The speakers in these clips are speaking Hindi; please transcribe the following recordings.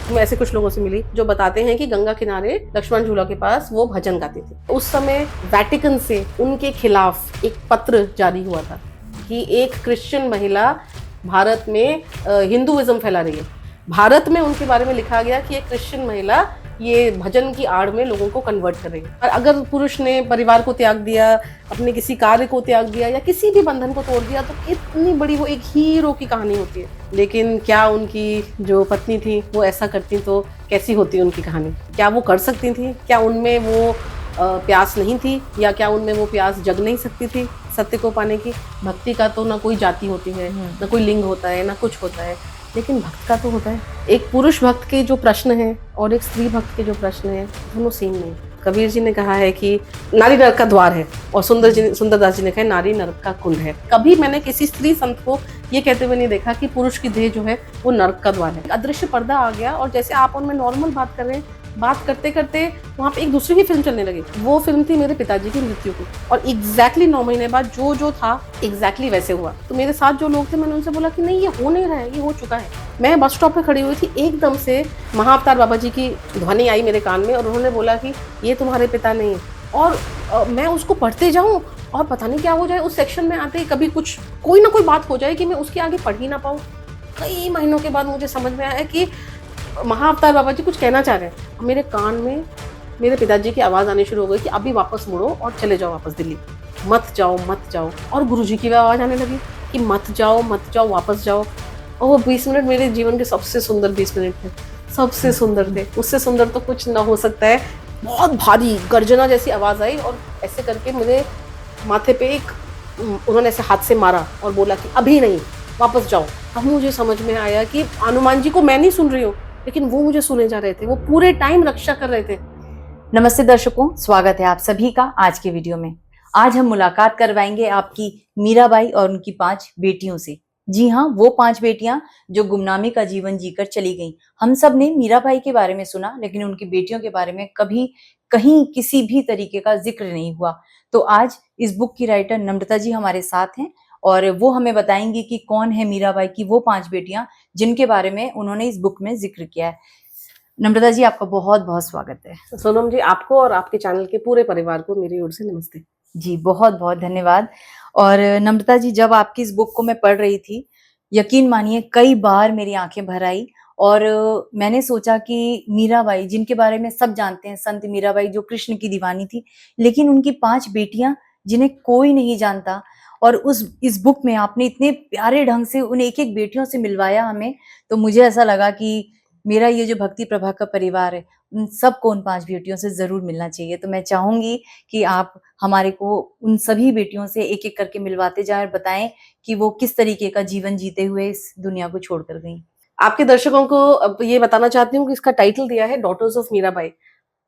मैं ऐसे कुछ लोगों से मिली जो बताते हैं कि गंगा किनारे लक्ष्मण झूला के पास वो भजन गाती थी। उस समय वेटिकन से उनके खिलाफ एक पत्र जारी हुआ था कि एक क्रिश्चियन महिला भारत में हिंदुइज्म फैला रही है। भारत में उनके बारे में लिखा गया कि एक क्रिश्चियन महिला ये भजन की आड़ में लोगों को कन्वर्ट कर रही है। और अगर पुरुष ने परिवार को त्याग दिया, अपने किसी कार्य को त्याग दिया या किसी भी बंधन को तोड़ दिया, तो इतनी बड़ी वो एक हीरो की कहानी होती है। लेकिन क्या उनकी जो पत्नी थी वो ऐसा करती तो कैसी होती उनकी कहानी? क्या वो कर सकती थी? क्या उनमें वो प्यास नहीं थी, या क्या उनमें वो प्यास जग नहीं सकती थी सत्य को पाने की? भक्ति का तो ना कोई जाति होती है, ना कोई लिंग होता है, ना कुछ होता है, लेकिन भक्त का तो होता है। एक पुरुष भक्त के जो प्रश्न है और एक स्त्री भक्त के जो प्रश्न है, दोनों सेम नहीं। कबीर जी ने कहा है कि नारी नरक का द्वार है, और सुंदरदास जी ने कहा नारी नरक का कुंड है। कभी मैंने किसी स्त्री संत को ये कहते हुए नहीं देखा कि पुरुष की देह जो है वो नरक का द्वार है। अदृश्य पर्दा आ गया, और जैसे आप और मैं नॉर्मल बात कर रहे हैं, बात करते करते वहाँ पे एक दूसरी ही फिल्म चलने लगी। वो फिल्म थी मेरे पिताजी की मृत्यु की, और एग्जैक्टली 9 महीने बाद जो था एग्जैक्टली वैसे हुआ। तो मेरे साथ जो लोग थे, मैंने उनसे बोला कि नहीं, ये हो नहीं रहा है, ये हो चुका है। मैं बस स्टॉप पे खड़ी हुई थी, एकदम से महाअवतार बाबा जी की ध्वनि आई मेरे कान में, और उन्होंने बोला कि ये तुम्हारे पिता नहीं है। और मैं उसको पढ़ते जाऊँ और पता नहीं क्या हो जाए, उस सेक्शन में आते ही कभी कुछ कोई ना कोई बात हो जाए कि मैं उसके आगे पढ़ ही ना पाऊँ। कई महीनों के बाद मुझे समझ में आया कि महाअवतार बाबा जी कुछ कहना चाह रहे हैं। मेरे कान में मेरे पिताजी की आवाज़ आनी शुरू हो गई कि अभी वापस मुड़ो और चले जाओ वापस दिल्ली, मत जाओ मत जाओ। और गुरुजी की भी आवाज़ आने लगी कि मत जाओ वापस जाओ। और वो 20 मिनट मेरे जीवन के सबसे सुंदर 20 मिनट थे, सबसे सुंदर थे। उससे सुंदर तो कुछ ना हो सकता है। बहुत भारी गर्जना जैसी आवाज़ आई, और ऐसे करके मेरे माथे पे एक उन्होंने ऐसे हाथ से मारा और बोला कि अभी नहीं, वापस जाओ। अब मुझे समझ में आया कि हनुमान जी को मैं नहीं सुन रही हूँ, लेकिन वो मुझे सुने जा रहे थे, वो पूरे टाइम रक्षा कर रहे थे। नमस्ते दर्शकों, स्वागत है आप सभी का आज के वीडियो में। आज हम मुलाकात करवाएंगे आपकी मीराबाई और उनकी 5 बेटियों से। जी हाँ, वो 5 बेटियां जो गुमनामी का जीवन जीकर चली गईं। हम सब ने मीराबाई के बारे में सुना, लेकिन उनकी बेटियों के बारे में कभी कहीं किसी भी तरीके का जिक्र नहीं हुआ। तो आज इस बुक की राइटर नम्रता जी हमारे साथ हैं, और वो हमें बताएंगी कि कौन है मीराबाई की वो 5 बेटियां जिनके बारे में उन्होंने इस बुक में जिक्र किया है। नम्रता जी, आपका बहुत बहुत स्वागत है। सोनम जी, आपको और आपके चैनल के पूरे परिवार को मेरी ओर से नमस्ते। जी, बहुत बहुत धन्यवाद। और नम्रता जी, जब आपकी इस बुक को मैं पढ़ रही थी, यकीन मानिए कई बार मेरी आंखें भर आई। और मैंने सोचा कि मीराबाई, जिनके बारे में सब जानते हैं, संत मीराबाई जो कृष्ण की दीवानी थी, लेकिन उनकी 5 बेटियां जिन्हें कोई नहीं जानता, और इस बुक में आपने इतने प्यारे ढंग से उन एक एक बेटियों से मिलवाया हमें। तो मुझे ऐसा लगा कि मेरा ये जो भक्ति प्रभा का परिवार है, उन सबको उन 5 बेटियों से जरूर मिलना चाहिए। तो मैं चाहूंगी कि आप हमारे को उन सभी बेटियों से एक एक करके मिलवाते जाएं और बताएं कि वो किस तरीके का जीवन जीते हुए इस दुनिया को छोड़कर गईं। आपके दर्शकों को अब ये बताना चाहती हूँ कि इसका टाइटल दिया है डॉटर्स ऑफ मीराबाई,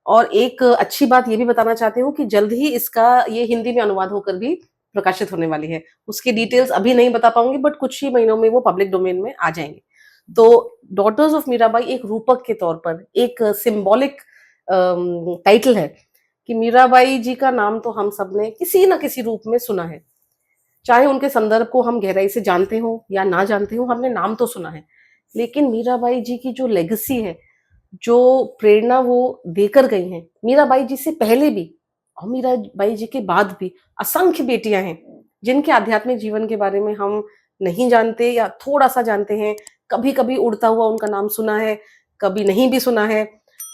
और एक अच्छी बात ये भी बताना चाहती हूँ कि जल्द ही इसका ये हिंदी में अनुवाद होकर भी प्रकाशित होने वाली है। उसकी डिटेल्स अभी नहीं बता पाऊंगी, बट कुछ ही महीनों में वो पब्लिक डोमेन में आ जाएंगे। तो डॉटर्स ऑफ मीराबाई एक रूपक के तौर पर एक सिंबॉलिक टाइटल है कि मीराबाई जी का नाम तो हम सब ने किसी न किसी रूप में सुना है। चाहे उनके संदर्भ को हम गहराई से जानते हो या ना जानते हो, हमने नाम तो सुना है। लेकिन मीराबाई जी की जो लेगेसी है, जो प्रेरणा वो देकर गई हैं, मीराबाई जी से पहले भी और मीराबाई जी के बाद भी असंख्य बेटियां हैं जिनके आध्यात्मिक जीवन के बारे में हम नहीं जानते या थोड़ा सा जानते हैं। कभी कभी उड़ता हुआ उनका नाम सुना है, कभी नहीं भी सुना है।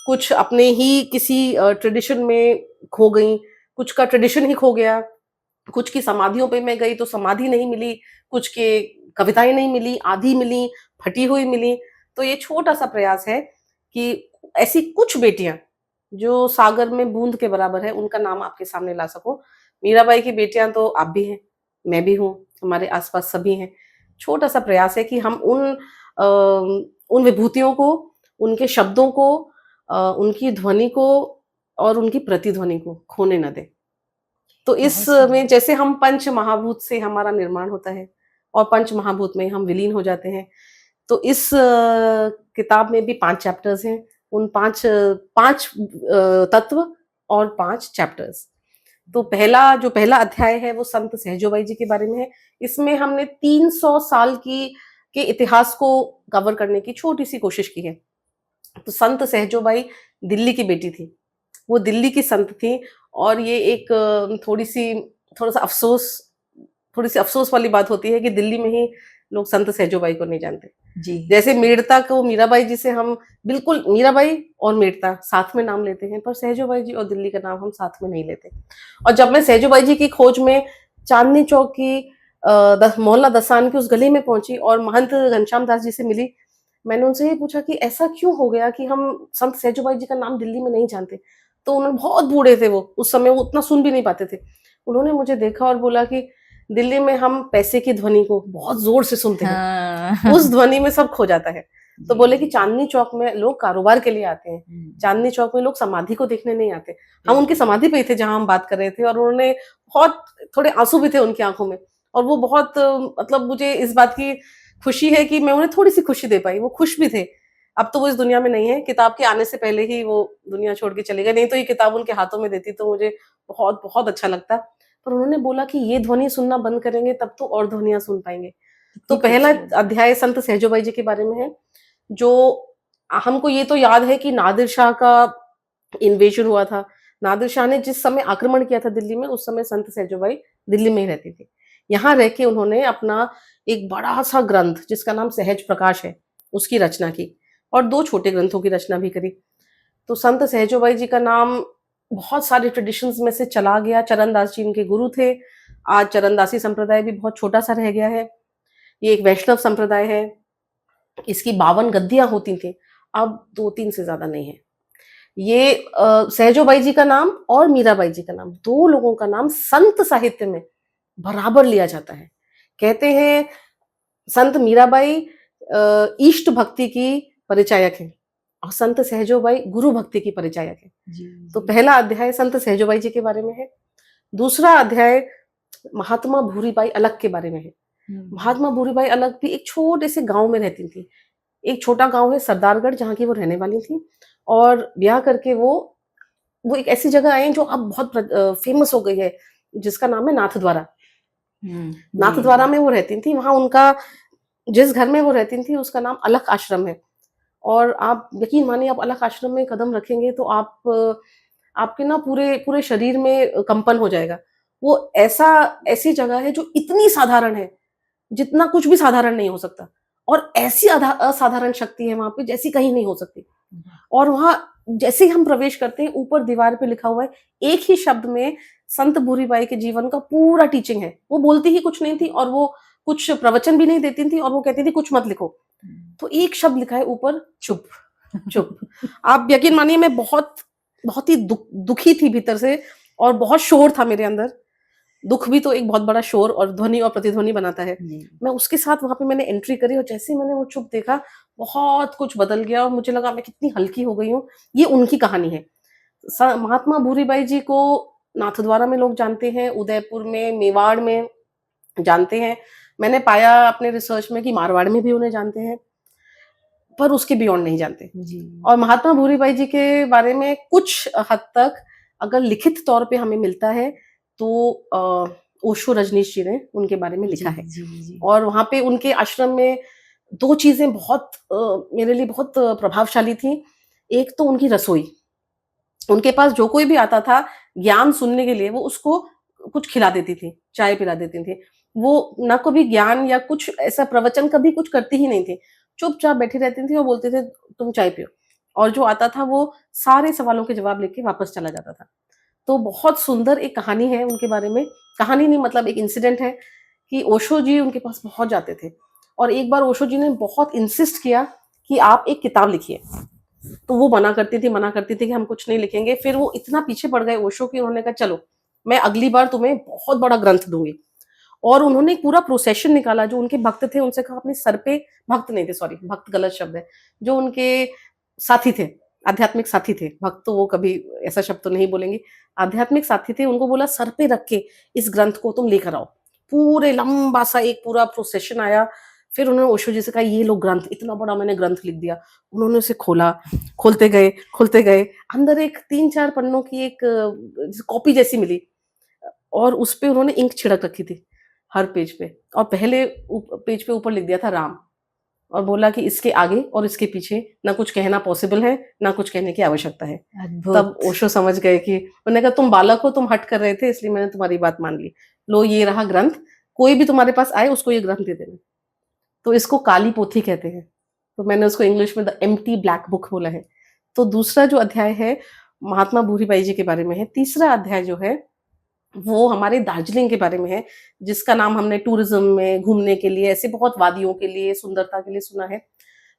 कुछ अपने ही किसी ट्रेडिशन में खो गई, कुछ का ट्रेडिशन ही खो गया, कुछ की समाधियों पे मैं गई तो समाधि नहीं मिली, कुछ के कविताएं नहीं मिली, आधी मिली, फटी हुई मिली। तो ये छोटा सा प्रयास है कि ऐसी कुछ बेटियां जो सागर में बूंद के बराबर है, उनका नाम आपके सामने ला सकूं। मीराबाई की बेटियां तो आप भी हैं, मैं भी हूँ, हमारे आसपास सभी हैं। छोटा सा प्रयास है कि हम उन विभूतियों को, उनके शब्दों को, उनकी ध्वनि को और उनकी प्रतिध्वनि को खोने न दें। तो इसमें जैसे हम पंच महाभूत से हमारा निर्माण होता है और पंच महाभूत में हम विलीन हो जाते हैं, तो इस किताब में भी 5 चैप्टर्स हैं। उन 5 तत्व और 5 चैप्टर्स। तो पहला अध्याय है वो संत सहजोबाई जी के बारे में है। इसमें हमने 300 साल के इतिहास को कवर करने की छोटी सी कोशिश की है। तो संत सहजोबाई दिल्ली की बेटी थी, वो दिल्ली की संत थी। और ये एक थोड़ी सी अफसोस वाली बात होती है कि दिल्ली में ही लोग संत सहजोबाई को नहीं जानते। जी जैसे मेड़ता को मीराबाई जी से हम बिल्कुल, मीराबाई और मेड़ता साथ में नाम लेते हैं, पर सहजोबाई जी और दिल्ली का नाम हम साथ में नहीं लेते। और जब मैं सहजोबाई जी की खोज में चांदनी चौक की मोहल्ला दसान की उस गली में पहुंची और महंत घनश्याम दास जी से मिली, मैंने उनसे ये पूछा कि ऐसा क्यों हो गया कि हम संत सहजोबाई जी का नाम दिल्ली में नहीं जानते। तो उन्होंने, बहुत बूढ़े थे वो, उस समय वो उतना सुन भी नहीं पाते थे, उन्होंने मुझे देखा और बोला कि दिल्ली में हम पैसे की ध्वनि को बहुत जोर से सुनते हैं, हाँ उस ध्वनि में सब खो जाता है। तो जी, बोले कि चांदनी चौक में लोग कारोबार के लिए आते हैं, चांदनी चौक में लोग समाधि को देखने नहीं आते। हम उनकी समाधि पे ही थे जहां हम बात कर रहे थे, और उन्होंने बहुत, थोड़े आंसू भी थे उनकी आंखों में, और वो बहुत मतलब मुझे इस बात की खुशी है कि मैं उन्हें थोड़ी सी खुशी दे पाई। वो खुश भी थे। अब तो वो इस दुनिया में नहीं है, किताब के आने से पहले ही वो दुनिया छोड़ के चले गए, नहीं तो ये किताब उनके हाथों में देती तो मुझे बहुत बहुत अच्छा लगता। पर उन्होंने बोला कि ये ध्वनि सुनना बंद करेंगे तब तो और ध्वनियां सुन पाएंगे। तो कितनी पहला खूबसूरत। अध्याय संत सहजोबाई जी के बारे में है, जो हमको ये तो याद है कि नादिर शाह का इन्वेजन हुआ था। नादिर शाह ने जिस समय आक्रमण किया था दिल्ली में, उस समय संत सहजोबाई दिल्ली में ही रहती थी। यहाँ रह के उन्होंने अपना एक बड़ा-सा ग्रंथ जिसका नाम सहज प्रकाश है, उसकी रचना की, और 2 छोटे ग्रंथों की रचना भी करी। तो संत सहजोबाई जी का नाम बहुत सारे ट्रेडिशंस में से चला गया। चरणदास जी इनके गुरु थे। आज चरणदासी संप्रदाय भी बहुत छोटा-सा रह गया है। ये एक वैष्णव संप्रदाय है। इसकी 52 गद्दियाँ होती थीं, अब 2-3 से ज़्यादा नहीं है। ये सहजोबाई जी का नाम और मीराबाई जी का नाम, 2 लोगों का नाम संत साहित्य में बराबर लिया जाता है। कहते हैं संत मीराबाई इष्ट भक्ति की परिचायक हैं, और संत सहजोबाई गुरु भक्ति की परिचायक हैं। जी तो जी पहला अध्याय संत सहजोबाई जी के बारे में है। दूसरा अध्याय महात्मा भूरीबाई अलग के बारे में है। हम्म, महात्मा भूरीबाई अलग भी एक छोटे से गांव में रहती थी। एक छोटा गांव है सरदारगढ़, जहाँ की वो रहने वाली थी, और ब्याह करके वो एक ऐसी जगह आए जो अब बहुत फेमस हो गई है, जिसका नाम है नाथद्वारा। जी नाथद्वारा जी में वो रहती थी। वहां उनका, जिस घर में वो रहती थी, उसका नाम अलख आश्रम है। और आप यकीन मानिए, आप अलख आश्रम में कदम रखेंगे तो आपके ना पूरे पूरे शरीर में कंपन हो जाएगा। वो ऐसी जगह है जो इतनी साधारण है, जितना कुछ भी साधारण नहीं हो सकता, और ऐसी असाधारण शक्ति है वहां पे जैसी कहीं नहीं हो सकती। और वहां जैसे ही हम प्रवेश करते हैं, ऊपर दीवार पे लिखा हुआ है, एक ही शब्द में संत भूरीबाई के जीवन का पूरा टीचिंग है। वो बोलती ही कुछ नहीं थी, और वो कुछ प्रवचन भी नहीं देती थी, और वो कहती थी कुछ मत लिखो। तो एक शब्द लिखा है ऊपर, चुप। चुप। आप यकीन मानिए, मैं बहुत बहुत ही दुखी थी भीतर से, और बहुत शोर था मेरे अंदर। दुख भी तो एक बहुत बड़ा शोर और ध्वनि और प्रतिध्वनि बनाता है। जी मैं उसके साथ वहां पे मैंने एंट्री करी, और जैसे ही मैंने वो चुप देखा, बहुत कुछ बदल गया, और मुझे लगा मैं कितनी हल्की हो गई हूँ। ये उनकी कहानी है। महात्मा भूरीबाई जी को नाथद्वारा में लोग जानते हैं, उदयपुर में, मेवाड़ में जानते हैं। मैंने पाया अपने रिसर्च में कि मारवाड़ में भी उन्हें जानते हैं, पर उसके बियॉन्ड नहीं जानते। जी और महात्मा भूरीबाई जी के बारे में कुछ हद तक अगर लिखित तौर पे हमें मिलता है, तो ओशो रजनीश जी ने उनके बारे में जी लिखा है। जी जी और वहां पे उनके आश्रम में 2 चीजें बहुत मेरे लिए बहुत प्रभावशाली थी। एक तो उनकी रसोई। उनके पास जो कोई भी आता था ज्ञान सुनने के लिए, वो उसको कुछ खिला देती थी, चाय पिला देती थी। वो ना कभी ज्ञान या कुछ ऐसा प्रवचन कभी कुछ करती ही नहीं थी। चुपचाप बैठी रहती थी और बोलते थे, तुम चाय पियो। और जो आता था वो सारे सवालों के जवाब लेके वापस चला जाता था। तो बहुत सुंदर एक कहानी है उनके बारे में। कहानी नहीं, मतलब एक इंसिडेंट है कि ओशो जी उनके पास बहुत जाते थे, और एक बार ओशो जी ने बहुत इंसिस्ट किया कि आप एक किताब लिखिए। तो वो मना करती थी कि हम कुछ नहीं लिखेंगे। फिर वो इतना पीछे पड़ गए ओशो की, उन्होंने कहा चलो, मैं अगली बार तुम्हें बहुत बड़ा ग्रंथ दूंगी। और उन्होंने एक पूरा प्रोसेशन निकाला। जो उनके भक्त थे उनसे कहा अपने सर पे, भक्त नहीं थे, सॉरी, भक्त गलत शब्द है, जो उनके साथी थे, आध्यात्मिक साथी थे, भक्त तो वो कभी ऐसा शब्द तो नहीं बोलेंगे, आध्यात्मिक साथी थे, उनको बोला सर पे रख के इस ग्रंथ को तुम लेकर आओ। पूरे लंबा सा एक पूरा प्रोसेशन आया। फिर उन्होंने ओशो जी से कहा ये लो ग्रंथ, इतना बड़ा मैंने ग्रंथ लिख दिया। उन्होंने उसे खोला, खोलते गए, अंदर एक 3-4 पन्नों की एक कॉपी जैसी मिली, और उस पे उन्होंने इंक छिड़क रखी थी हर पेज पे, और पहले पेज पे ऊपर लिख दिया था राम। और बोला कि इसके आगे और इसके पीछे ना कुछ कहना पॉसिबल है, ना कुछ कहने की आवश्यकता है। अद्भुत। तब ओशो समझ गए कि, उन्होंने कहा तुम बालक हो, तुम हट कर रहे थे, इसलिए मैंने तुम्हारी बात मान ली। लो ये रहा ग्रंथ, कोई भी तुम्हारे पास आए उसको ये ग्रंथ दे देना। तो इसको काली पोथी कहते हैं। तो मैंने उसको इंग्लिश में द एम्प्टी ब्लैक बुक बोला है। तो दूसरा जो अध्याय है महात्मा भूरीबाई जी के बारे में है। तीसरा अध्याय जो है वो हमारे दार्जिलिंग के बारे में है, जिसका नाम हमने टूरिज्म में घूमने के लिए, ऐसे बहुत वादियों के लिए, सुंदरता के लिए सुना है।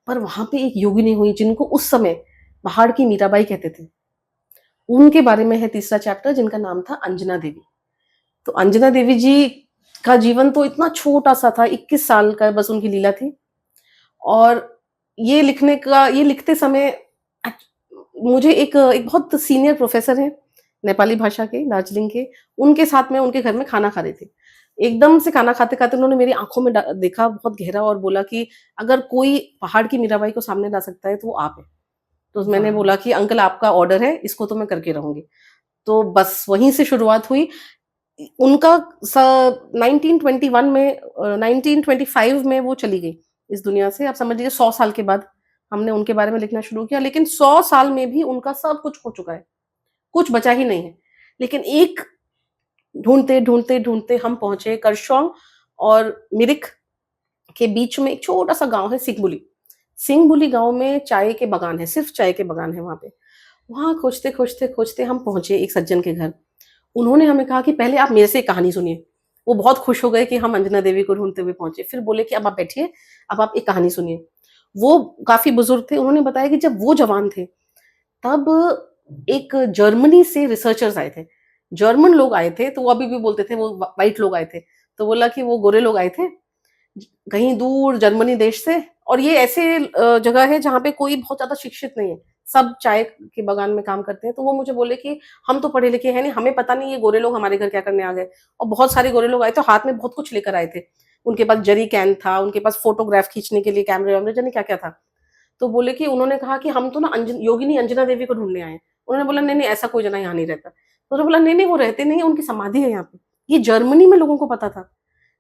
पर वहां पे एक योगिनी हुई जिनको उस समय पहाड़ की मीराबाई कहते थे। उनके बारे में है तीसरा चैप्टर, जिनका नाम था अंजना देवी। तो अंजना देवी जी का जीवन तो इतना छोटा सा था, 21 साल का बस उनकी लीला थी। और ये लिखते समय मुझे एक बहुत सीनियर प्रोफेसर हैं नेपाली भाषा के, दार्जिलिंग के, उनके साथ में उनके घर में खाना खा रही थी। एकदम से खाना खाते खाते उन्होंने मेरी आंखों में देखा बहुत गहरा, और बोला कि अगर कोई पहाड़ की मीराबाई को सामने ला सकता है तो वो आप है। तो मैंने बोला कि अंकल आपका ऑर्डर है, इसको तो मैं करके रहूंगी। तो बस वहीं से शुरुआत हुई। उनका 1921 में 1925 में वो चली गई इस दुनिया से। आप समझ लीजिए 100 साल के बाद हमने उनके बारे में लिखना शुरू किया, लेकिन 100 साल में भी उनका सब कुछ हो चुका है, कुछ बचा ही नहीं है। लेकिन एक ढूंढते ढूंढते ढूंढते हम पहुंचे करशोंग और मिरिक के बीच में एक छोटा सा गांव है सिंगबुली। सिंगबुली गांव में चाय के बागान है, सिर्फ चाय के बागान है वहां पे। वहां खोजते खोजते खोजते हम पहुंचे एक सज्जन के घर। उन्होंने हमें कहा कि पहले आप मेरे से एक कहानी सुनिए। वो बहुत खुश हो गए कि हम अंजना देवी को ढूंढते हुए पहुंचे। फिर बोले कि अब आप बैठिए, अब आप एक कहानी सुनिए। वो काफी बुजुर्ग थे। उन्होंने बताया कि जब वो जवान थे तब एक जर्मनी से रिसर्चर्स आए थे। जर्मन लोग आए थे, तो वो अभी भी बोलते थे वो व्हाइट लोग आए थे। तो बोला कि वो गोरे लोग आए थे कहीं दूर जर्मनी देश से, और ये ऐसे जगह है जहाँ पे कोई बहुत ज्यादा शिक्षित नहीं है, सब चाय के बागान में काम करते हैं। तो वो मुझे बोले कि हम तो पढ़े लिखे हैं नहीं, हमें पता नहीं ये गोरे लोग हमारे घर क्या करने आ गए। और बहुत सारे गोरे लोग आए थे, हाथ में बहुत कुछ लेकर आए थे। उनके पास जरी कैन था, उनके पास फोटोग्राफ खींचने के लिए कैमरे वैमरे, जाने क्या क्या था। तो बोले कि उन्होंने कहा कि हम तो ना योगिनी अंजना देवी को ढूंढने आए हैं। उन्होंने बोला नहीं नहीं, ऐसा कोई जना यहाँ नहीं रहता। तो उन्होंने बोला नहीं नहीं, वो रहते नहीं है, उनकी समाधि है यहाँ पे। ये जर्मनी में लोगों को पता था,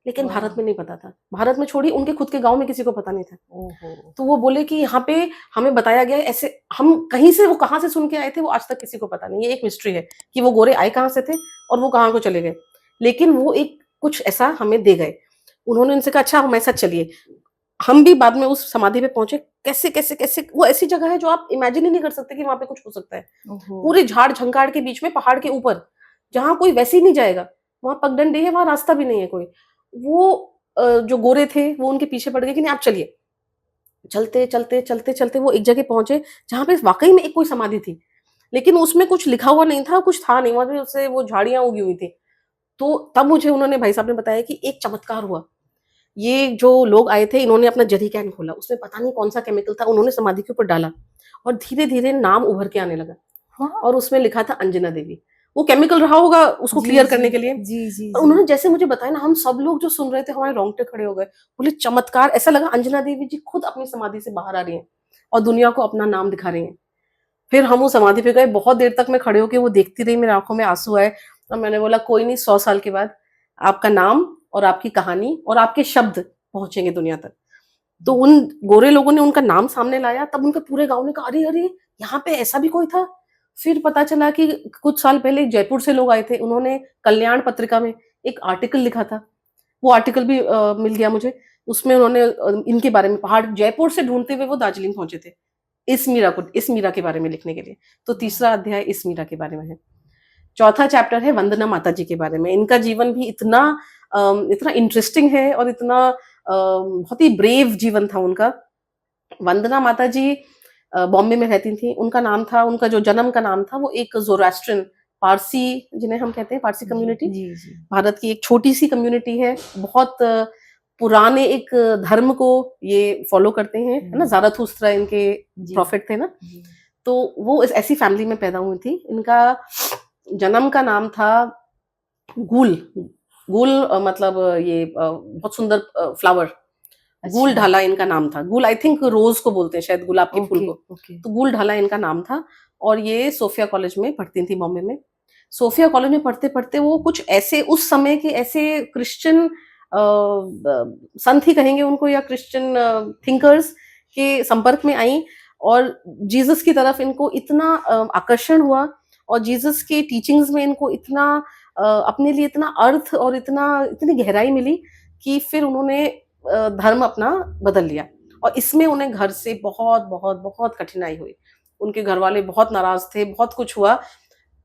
लेकिन भारत में नहीं पता था। भारत में छोड़ी, उनके खुद के गांव में किसी को पता नहीं था। तो वो बोले कि यहाँ पे हमें बताया गया है ऐसे, हम कहीं से, वो कहाँ से सुन के आए थे वो आज तक किसी को पता नहीं। ये एक मिस्ट्री है कि वो गोरे आए कहाँ से थे और वो कहाँ को चले गए। लेकिन वो एक कुछ ऐसा हमें दे गए। उन्होंने उनसे कहा अच्छा हमारे साथ चलिए। हम भी बाद में उस समाधि पे पहुंचे। कैसे कैसे कैसे, वो ऐसी जगह है जो आप इमेजिन ही नहीं कर सकते कि वहां पे कुछ हो सकता है। पूरे झाड़ झंकाड़ के बीच में, पहाड़ के ऊपर, जहां कोई वैसे ही नहीं जाएगा। वहां पगडंडी है, वहां रास्ता भी नहीं है कोई। वो जो गोरे थे वो उनके पीछे पड़ गए कि नहीं आप चलिए। चलते चलते चलते चलते वो एक जगह पहुंचे जहां पे वाकई में एक कोई समाधि थी, लेकिन उसमें कुछ लिखा हुआ नहीं था, कुछ था नहीं वहां पे, उससे वो झाड़ियां उगी हुई थी। तो तब मुझे उन्होंने, भाई साहब ने बताया कि एक चमत्कार हुआ। ये जो लोग आए थे, इन्होंने अपना जरी कैन खोला, उसमें पता नहीं कौन सा केमिकल था, उन्होंने समाधि के ऊपर डाला और धीरे धीरे नाम उभर के आने लगा। और उसमें लिखा था अंजना देवी। वो केमिकल रहा होगा उसको क्लियर करने के लिए। और उन्होंने जैसे मुझे बताया ना, हम सब लोग जो सुन रहे थे हमारे रोंगटे खड़े हो गए। बोले चमत्कार, ऐसा लगा अंजना देवी जी खुद अपनी समाधि से बाहर आ रही हैं और दुनिया को अपना नाम दिखा रही हैं। फिर हम उस समाधि पे गए। बहुत देर तक मैं खड़े होकर वो देखती रही, मेरी आंखों में आंसू आए। और मैंने बोला कोई नहीं, 100 साल के बाद आपका नाम और आपकी कहानी और आपके शब्द पहुंचेंगे दुनिया तक। तो उन गोरे लोगों ने उनका नाम सामने लाया, तब उनके पूरे गांव ने कहा अरे अरे, यहाँ पे ऐसा भी कोई था। फिर पता चला कि कुछ साल पहले जयपुर से लोग आए थे, उन्होंने कल्याण पत्रिका में एक आर्टिकल लिखा था। वो आर्टिकल भी मिल गया मुझे। उसमें उन्होंने इनके बारे में, पहाड़ जयपुर से ढूंढते हुए वो दार्जिलिंग पहुंचे थे इस मीरा के बारे में लिखने के लिए। तो तीसरा अध्याय इस मीरा के बारे में है। चौथा चैप्टर है वंदना माता जी के बारे में। इनका जीवन भी इतना इंटरेस्टिंग है और इतना बहुत ही ब्रेव जीवन था उनका। वंदना माता जी बॉम्बे में रहती थी। उनका नाम था, उनका जो जन्म का नाम था वो एक जोरास्ट्रियन, पारसी जिन्हें हम कहते हैं, पारसी कम्युनिटी, भारत की एक छोटी सी कम्युनिटी है। बहुत पुराने एक धर्म को ये फॉलो करते हैं, है ना। ज़ाराथुस्त्रा इनके प्रॉफिट थे ना। तो वो ऐसी फैमिली में पैदा हुई थी। इनका जन्म का नाम था गुल। मतलब ये बहुत सुंदर फ्लावर, गुल ढाला इनका नाम था। गुल आई थिंक रोज को बोलते हैं शायद, गुलाब के फूल को। तो गुल ढाला इनका नाम था। और ये सोफिया कॉलेज में पढ़ती थी बॉम्बे में। सोफिया कॉलेज में पढ़ते पढ़ते वो कुछ ऐसे, उस समय के ऐसे क्रिश्चियन संत ही कहेंगे उनको या क्रिश्चियन थिंकर्स के संपर्क में आई और जीसस की तरफ इनको इतना आकर्षण हुआ और जीसस के टीचिंग्स में इनको इतना अपने लिए इतना अर्थ और इतनी गहराई मिली कि फिर उन्होंने धर्म अपना बदल लिया और इसमें उन्हें घर से बहुत बहुत बहुत कठिनाई हुई। उनके घर वाले बहुत नाराज थे, बहुत कुछ हुआ,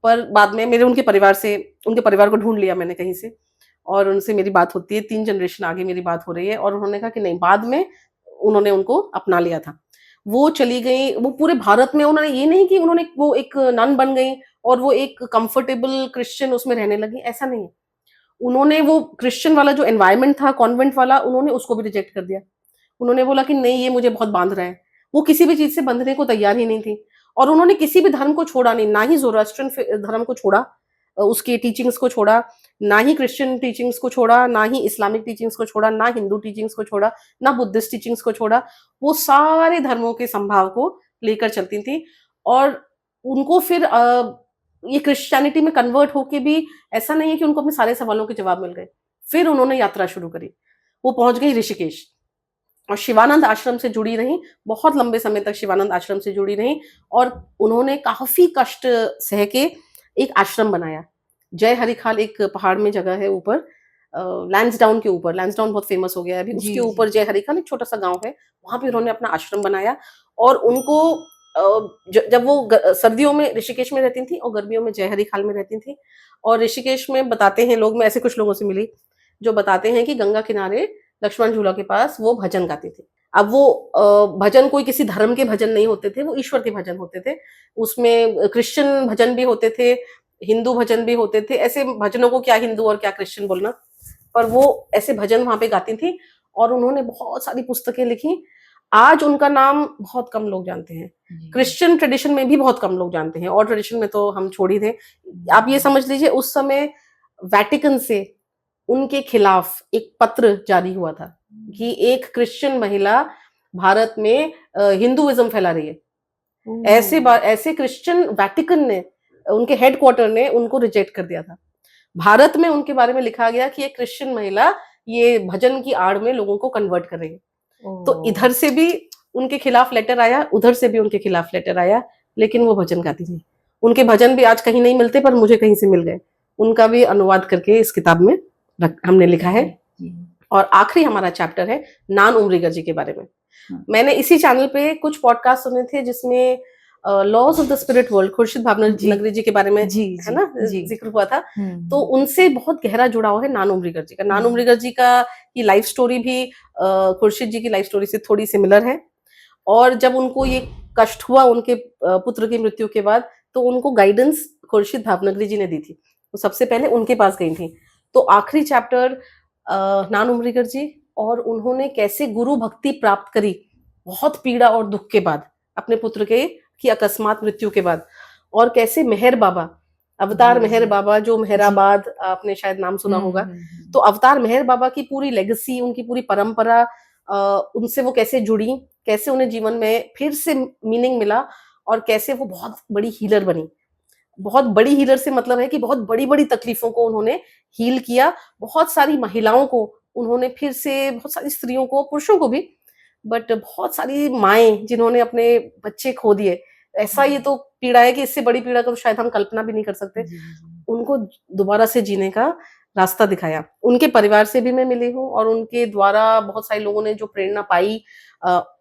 पर बाद में उनके परिवार को ढूंढ लिया मैंने कहीं से और उनसे मेरी बात होती है, 3 जनरेशन आगे मेरी बात हो रही है और उन्होंने कहा कि नहीं, बाद में उन्होंने उनको अपना लिया था। वो चली गई, वो पूरे भारत में उन्होंने ये नहीं कि उन्होंने वो एक नन बन गई और वो एक कंफर्टेबल क्रिश्चियन उसमें रहने लगी, ऐसा नहीं है। उन्होंने वो क्रिश्चियन वाला जो एनवायरनमेंट था, कॉन्वेंट वाला, उन्होंने उसको भी रिजेक्ट कर दिया। उन्होंने बोला कि नहीं, ये मुझे बहुत बांध रहा है। वो किसी भी चीज से बंधने को तैयार ही नहीं थी और उन्होंने किसी भी धर्म को छोड़ा नहीं, ना ही ज़ोरास्ट्रियन धर्म को छोड़ा, उसकी टीचिंग्स को छोड़ा, ना ही क्रिश्चियन टीचिंग्स को छोड़ा, ना ही इस्लामिक टीचिंग्स को छोड़ा, ना हिंदू टीचिंग्स को छोड़ा, ना बुद्धिस्ट टीचिंग्स को छोड़ा। वो सारे धर्मों के संभाव को लेकर चलती थी और उनको फिर ये क्रिश्चियनिटी में कन्वर्ट होके भी ऐसा नहीं है कि उनको अपने सारे सवालों के जवाब मिल गए। फिर उन्होंने यात्रा शुरू करी। वो पहुंच गई ऋषिकेश और शिवानंद आश्रम से जुड़ी रहीं, बहुत लंबे समय तक शिवानंद आश्रम से जुड़ी रहीं और उन्होंने काफी कष्ट सह के एक आश्रम बनाया। जय हरिखाल एक पहाड़ में जगह है ऊपर, लैंसडाउन के ऊपर, लैंसडाउन बहुत फेमस हो गया है अभी, जी, उसके ऊपर जी। जय हरिखाल एक छोटा सा गांव है, वहां पे उन्होंने अपना आश्रम बनाया और उनको जब वो सर्दियों में ऋषिकेश में रहती थी और गर्मियों में जय हरिखाल में रहती थी। और ऋषिकेश में बताते हैं लोग, मैं ऐसे कुछ लोगों से मिली जो बताते हैं कि गंगा किनारे लक्ष्मण झूला के पास वो भजन गाती थी। अब वो भजन कोई किसी धर्म के भजन नहीं होते थे, वो ईश्वर के भजन होते थे। उसमें क्रिश्चियन भजन भी होते थे, हिंदू भजन भी होते थे। ऐसे भजनों को क्या हिंदू और क्या क्रिश्चियन बोलना, पर वो ऐसे भजन वहां पे गाती थी और उन्होंने बहुत सारी पुस्तकें लिखी। आज उनका नाम बहुत कम लोग जानते हैं, क्रिश्चियन ट्रेडिशन में भी बहुत कम लोग जानते हैं और ट्रेडिशन में तो हम छोड़ ही दें। आप ये समझ लीजिए उस समय वैटिकन से उनके खिलाफ एक पत्र जारी हुआ था कि एक क्रिश्चियन महिला भारत में हिंदुइज्म फैला रही है। ऐसे क्रिश्चियन वैटिकन ने, उनके हेडक्वार्टर ने उनको रिजेक्ट कर दिया था। भारत में उनके बारे में लिखा गया कि एक क्रिश्चियन महिला ये भजन की आड़ में लोगों को कन्वर्ट कर रही है। तो इधर से भी उनके खिलाफ लेटर आया, उधर से भी उनके खिलाफ लेटर आया, लेकिन वो भजन गाती थी। उनके भजन भी आज कहीं नहीं मिलते, पर मुझे कहीं से मिल गए। उनका भी अनुवाद करके इस किताब में हमने लिखा है। और आखिरी हमारा चैप्टर है नान उमरीगर जी के बारे में। मैंने इसी चैनल पे कुछ पॉडकास्ट सुने थे जिसमें laws of the spirit world Khurshid Bhavnagri ji के बारे में है ना जिक्र हुआ था। तो उनसे बहुत गहरा जुड़ाव है नान उमरीगर जी का। नान उमरीगर जी का की लाइफ स्टोरी भी खुर्शीद जी की लाइफ स्टोरी से थोड़ी सिमिलर है। और जब उनको ये कष्ट हुआ उनके पुत्र की मृत्यु के बाद, तो उनको गाइडेंस खुर्शीद भावनगरी जी ने दी थी। तो सबसे पहले उनके पास गई थी। तो आखिरी चैप्टर नान उमरीगर जी और उन्होंने कैसे गुरु भक्ति प्राप्त करी बहुत पीड़ा और दुख के बाद, अपने पुत्र की अकस्मात मृत्यु के बाद, और कैसे मेहर बाबा, अवतार मेहर बाबा, जो मेहराबाद आपने शायद नाम सुना होगा। तो अवतार मेहर बाबा की पूरी लेगेसी, उनकी पूरी परंपरा, उनसे वो कैसे जुड़ी, कैसे उन्हें जीवन में फिर से मीनिंग मिला और कैसे वो बहुत बड़ी हीलर बनी। बहुत बड़ी हीलर से मतलब है कि बहुत बड़ी बड़ी तकलीफों को उन्होंने हील किया। बहुत सारी महिलाओं को उन्होंने फिर से, बहुत सारी स्त्रियों को, पुरुषों को भी, बट बहुत सारी माएं जिन्होंने अपने बच्चे खो दिए, ऐसा ये तो पीड़ा है कि इससे बड़ी पीड़ा को शायद हम कल्पना भी नहीं कर सकते, उनको दोबारा से जीने का रास्ता दिखाया। उनके परिवार से भी मैं मिली हूँ और उनके द्वारा बहुत सारे लोगों ने जो प्रेरणा पाई,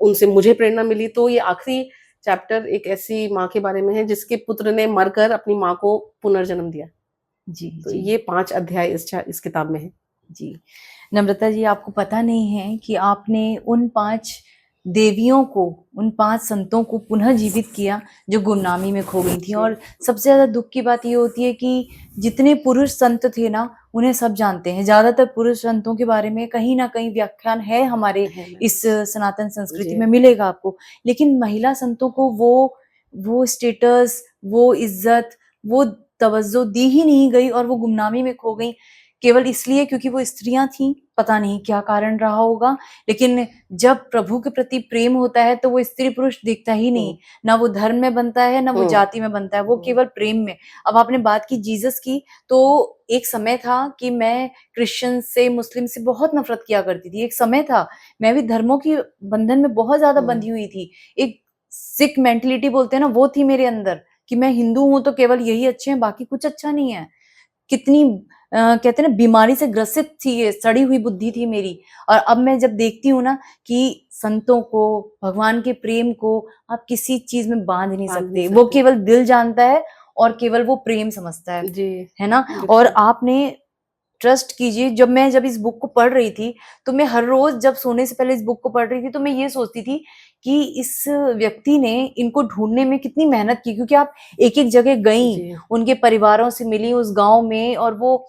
उनसे मुझे प्रेरणा मिली। तो ये आखिरी चैप्टर एक ऐसी माँ के बारे में है जिसके पुत्र ने मरकर अपनी माँ को पुनर्जन्म दिया। तो ये 5 अध्याय इस किताब में है। जी नम्रता जी, आपको पता नहीं है कि आपने उन 5 देवियों को, उन 5 संतों को पुनः जीवित किया जो गुमनामी में खो गई थी। और सबसे ज्यादा दुख की बात ये होती है कि जितने पुरुष संत थे ना, उन्हें सब जानते हैं। ज्यादातर पुरुष संतों के बारे में कहीं ना कहीं व्याख्यान है हमारे इस सनातन संस्कृति में, मिलेगा आपको। लेकिन महिला संतों को वो स्टेटस, वो इज्जत, वो तवज्जो दी ही नहीं गई और वो गुमनामी में खो गई। केवल इसलिए क्योंकि वो स्त्रियां थीं, पता नहीं क्या कारण रहा होगा, लेकिन जब प्रभु के प्रति प्रेम होता है तो वो स्त्री पुरुष दिखता ही नहीं, ना वो धर्म में बनता है ना वो जाति में बनता है, वो केवल प्रेम में। अब आपने बात की जीसस की, तो एक समय था कि मैं क्रिश्चियन से, मुस्लिम से बहुत नफरत किया करती थी। एक समय था मैं भी धर्मों की बंधन में बहुत ज्यादा बंधी हुई थी। एक सिख मेंटेलिटी बोलते हैं ना, वो थी मेरे अंदर कि मैं हिंदू हूं तो केवल यही अच्छे हैं, बाकी कुछ अच्छा नहीं है। कितनी कहते हैं ना, बीमारी से ग्रसित थी, ये सड़ी हुई बुद्धि थी मेरी। और अब मैं जब देखती हूँ ना कि संतों को, भगवान के प्रेम को आप किसी चीज में बांध नहीं सकते, वो केवल दिल जानता है और केवल वो प्रेम समझता है जी, है ना। और आपने ट्रस्ट कीजिए, जब इस बुक को पढ़ रही थी तो मैं हर रोज जब सोने से पहले इस बुक को पढ़ रही थी तो मैं ये सोचती थी कि इस व्यक्ति ने इनको ढूंढने में कितनी मेहनत की, क्योंकि आप एक एक जगह गई, उनके परिवारों से मिली उस गांव में, और वो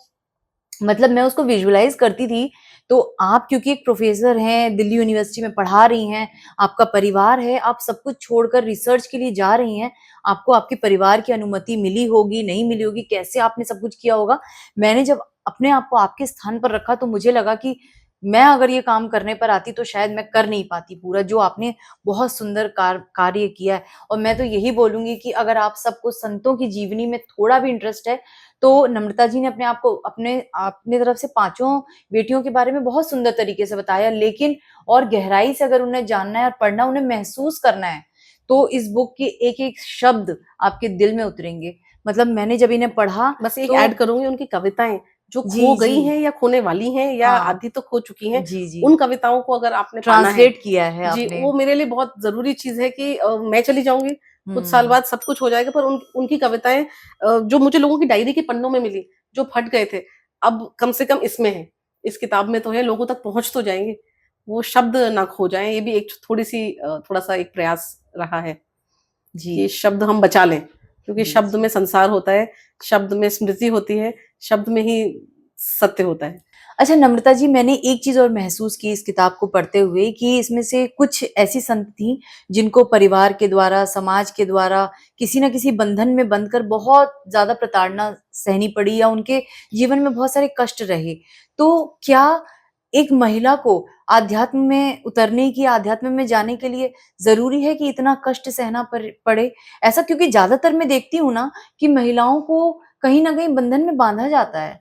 मतलब मैं उसको विजुअलाइज करती थी। तो आप क्योंकि एक प्रोफेसर हैं, दिल्ली यूनिवर्सिटी में पढ़ा रही हैं, आपका परिवार है, आप सब कुछ छोड़कर रिसर्च के लिए जा रही हैं, आपको आपके परिवार की अनुमति मिली होगी, नहीं मिली होगी, कैसे आपने सब कुछ किया होगा। मैंने जब अपने आप को आपके स्थान पर रखा तो मुझे लगा कि मैं अगर ये काम करने पर आती तो शायद मैं कर नहीं पाती पूरा, जो आपने बहुत सुंदर कार्य किया है। और मैं तो यही बोलूंगी कि अगर आप सबको संतों की जीवनी में थोड़ा भी इंटरेस्ट है तो नम्रता जी ने अपने आप को अपने तरफ से 5 बेटियों के बारे में बहुत सुंदर तरीके से बताया, लेकिन और गहराई से अगर उन्हें जानना है और पढ़ना, उन्हें महसूस करना है, तो इस बुक के एक एक शब्द आपके दिल में उतरेंगे। मतलब मैंने जब इन्हें पढ़ा, बस एक ऐड करूंगी, उनकी कविताएं जो खो गई हैं या खोने वाली हैं या आधी तो खो चुकी हैं, उन कविताओं को अगर आपने ट्रांसलेट किया है जी, आपने, वो मेरे लिए बहुत जरूरी चीज है कि मैं चली जाऊंगी, कुछ साल बाद सब कुछ हो जाएगा, पर उनकी कविताएं जो मुझे लोगों की डायरी के पन्नों में मिली, जो फट गए थे, अब कम से कम इसमें है, इस किताब में तो है, लोगों तक पहुंच तो जाएंगे, वो शब्द ना खो जाएं। ये भी एक थोड़ा सा एक प्रयास रहा है कि शब्द हम बचा लें, क्योंकि शब्द में संसार होता है, शब्द में स्मृति होती है, शब्द में ही सत्य होता है। अच्छा नम्रता जी, मैंने एक चीज और महसूस की इस किताब को पढ़ते हुए कि इसमें से कुछ ऐसी संत थी जिनको परिवार के द्वारा, समाज के द्वारा किसी न किसी बंधन में बंधकर बहुत ज्यादा प्रताड़ना सहनी पड़ी, या उनके जीवन में बहुत सारे कष्ट रहे। तो क्या एक महिला को आध्यात्म में उतरने की, आध्यात्म में जाने के लिए जरूरी है कि इतना कष्ट सहना पड़े? ऐसा क्योंकि ज्यादातर मैं देखती हूँ ना कि महिलाओं को कहीं ना कहीं बंधन में बांधा जाता है।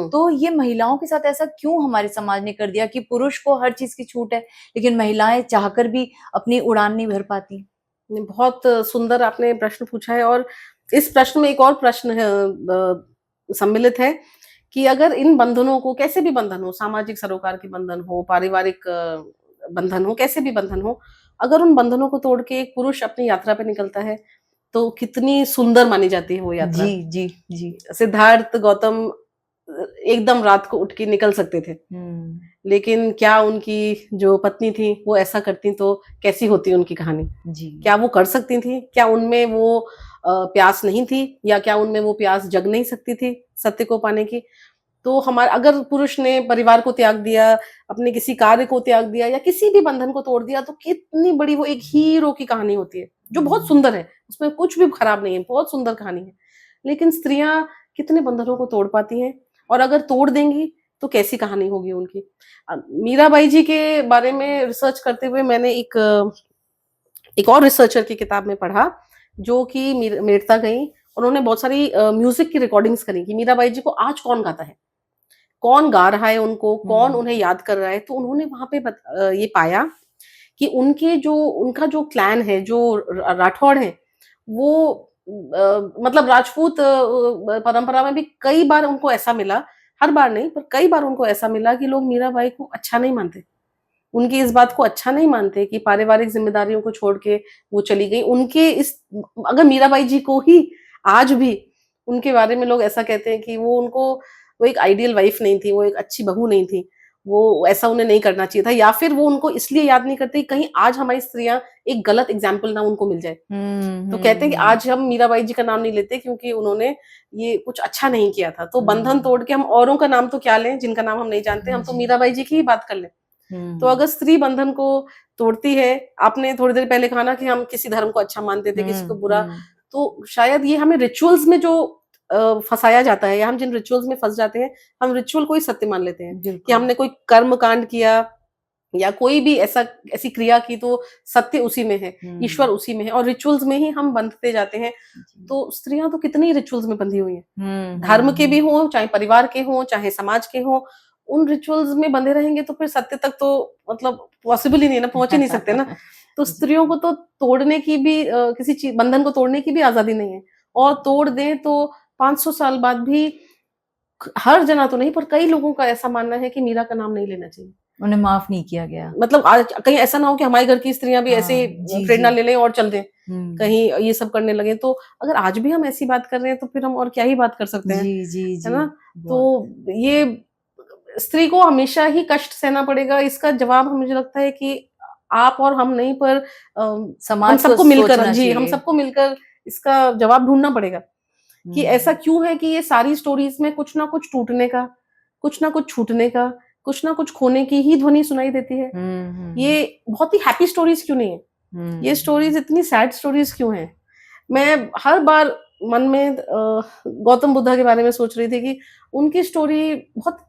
तो ये महिलाओं के साथ ऐसा क्यों हमारे समाज ने कर दिया कि पुरुष को हर चीज की छूट है, लेकिन महिलाएं चाहकर भी अपनी उड़ान नहीं भर पाती? बहुत सुंदर आपने प्रश्न पूछा है, और इस प्रश्न में एक और प्रश्न सम्मिलित है कि अगर इन बंधनों को, कैसे भी बंधन हो, सामाजिक सरोकार के बंधन हो, पारिवारिक बंधन हो, कैसे भी बंधन हो, अगर उन बंधनों को तोड़ के एक पुरुष अपनी यात्रा पे निकलता है तो कितनी सुंदर मानी जाती है वो यात्रा। जी जी जी। सिद्धार्थ गौतम एकदम रात को उठ के निकल सकते थे, लेकिन क्या उनकी जो पत्नी थी वो ऐसा करती तो कैसी होती उनकी कहानी जी। क्या वो कर सकती थी? क्या उनमें वो प्यास नहीं थी, या क्या उनमें वो प्यास जग नहीं सकती थी सत्य को पाने की? तो हमारा, अगर पुरुष ने परिवार को त्याग दिया, अपने किसी कार्य को त्याग दिया, या किसी भी बंधन को तोड़ दिया, तो कितनी बड़ी वो एक हीरो की कहानी होती है, जो बहुत सुंदर है, उसमें कुछ भी खराब नहीं है, बहुत सुंदर कहानी है। लेकिन स्त्रियां कितने बंधनों को तोड़ पाती हैं, और अगर तोड़ देंगी तो कैसी कहानी होगी उनकी। मीराबाई जी के बारे में रिसर्च करते हुए मैंने एक और रिसर्चर की किताब में पढ़ा, जो कि मेड़ता गई, उन्होंने बहुत सारी म्यूजिक की रिकॉर्डिंग्स करी कि मीराबाई जी को आज कौन गाता है, कौन गा रहा है उनको, कौन उन्हें याद कर रहा है। तो उन्होंने वहां पे ये पाया कि उनका जो क्लैन है, जो राठौड़ है, वो मतलब राजपूत परंपरा में भी कई बार उनको ऐसा मिला, हर बार नहीं पर कई बार उनको ऐसा मिला कि लोग मीराबाई को अच्छा नहीं मानते, उनकी इस बात को अच्छा नहीं मानते कि पारिवारिक जिम्मेदारियों को छोड़ के वो चली गई। अगर मीराबाई जी को ही आज भी उनके बारे में लोग ऐसा कहते हैं कि वो एक आइडियल वाइफ नहीं थी, वो एक अच्छी बहू नहीं थी, वो ऐसा उन्हें नहीं करना चाहिए था, या फिर वो उनको इसलिए याद नहीं करते कहीं आज हमारी स्त्रियां एक गलत एग्जाम्पल ना उनको मिल जाए। तो कहते हैं कि आज हम मीराबाई जी का नाम नहीं लेते क्योंकि उन्होंने ये कुछ अच्छा नहीं किया था। तो बंधन तोड़ के हम औरों का नाम तो क्या लें जिनका नाम हम नहीं जानते, हम तो मीराबाई जी की ही बात कर लें। तो अगर स्त्री बंधन को तोड़ती है, आपने थोड़ी देर पहले कहा ना कि हम किसी धर्म को अच्छा मानते थे, किसी को बुरा, तो शायद ये हमें रिचुअल्स में जो फंसाया जाता है या हम जिन रिचुअल्स में फंस जाते हैं, हम रिचुअल को ही सत्य मान लेते हैं कि बिल्कुल। हमने कोई कर्म कांड किया या कोई भी ऐसी क्रिया की तो सत्य उसी में है, ईश्वर उसी में है, और रिचुअल्स में ही हम बंधते जाते हैं। जी। तो स्त्रियां तो कितनी रिचुअल्स में बंधी हुई हैं, हुँ, धर्म के भी हुँ। हों, चाहे परिवार के हों, चाहे समाज के हों, उन रिचुअल्स में बंधे रहेंगे तो फिर सत्य तक तो मतलब पॉसिबल ही नहीं है ना, पहुँच ही नहीं सकते ना। तो स्त्रियों को तो तोड़ने की भी किसी चीज़ बंधन को तोड़ने की भी आज़ादी नहीं है, और तोड़ दें तो 500 साल बाद भी हर जना तो नहीं, पर कई लोगों का ऐसा मानना है कि मीरा का नाम नहीं लेना चाहिए। उन्हें माफ़ नहीं किया गया। मतलब आज कहीं ऐसा ना हो कि हमारे घर की स्त्रियाँ भी ऐसे हाँ, जी, प्रेरणा जी। ले लें और चल दें, हुँ। कहीं ये सब करने लगें। तो अगर आज भी हम ऐसी बात कर रहे हैं तो फिर हम और क्या ही बात कर सकते हैं, जी, जी, है जी। ना? बहुत। तो ये स्त्री को हमेशा ही कष्ट सहना पड़ेगा, इसका जवाब मुझे लगता है कि आप और हम नहीं, पर हम समाज को सबको मिलकर, सोचना जी, हम चाहिए। सबको मिलकर इसका जवाब ढूँढना पड़ेगा कि ऐसा हुँ। क्यों है कि ये सारी स्टोरीज़ में कुछ ना कुछ टूटने का, कुछ ना कुछ छूटने का, कुछ ना कुछ खोने की ही ध्वनि सुनाई देती है। हुँ, हुँ, ये बहुत ही हैप्पी स्टोरीज़ क्यों नहीं है? ये हुँ। स्टोरीज़ इतनी सैड स्टोरीज़ क्यों हैं? मैं हर बार मन में गौतम बुद्धा के बारे में सोच रही थी कि उनकी स्टोरी बहुत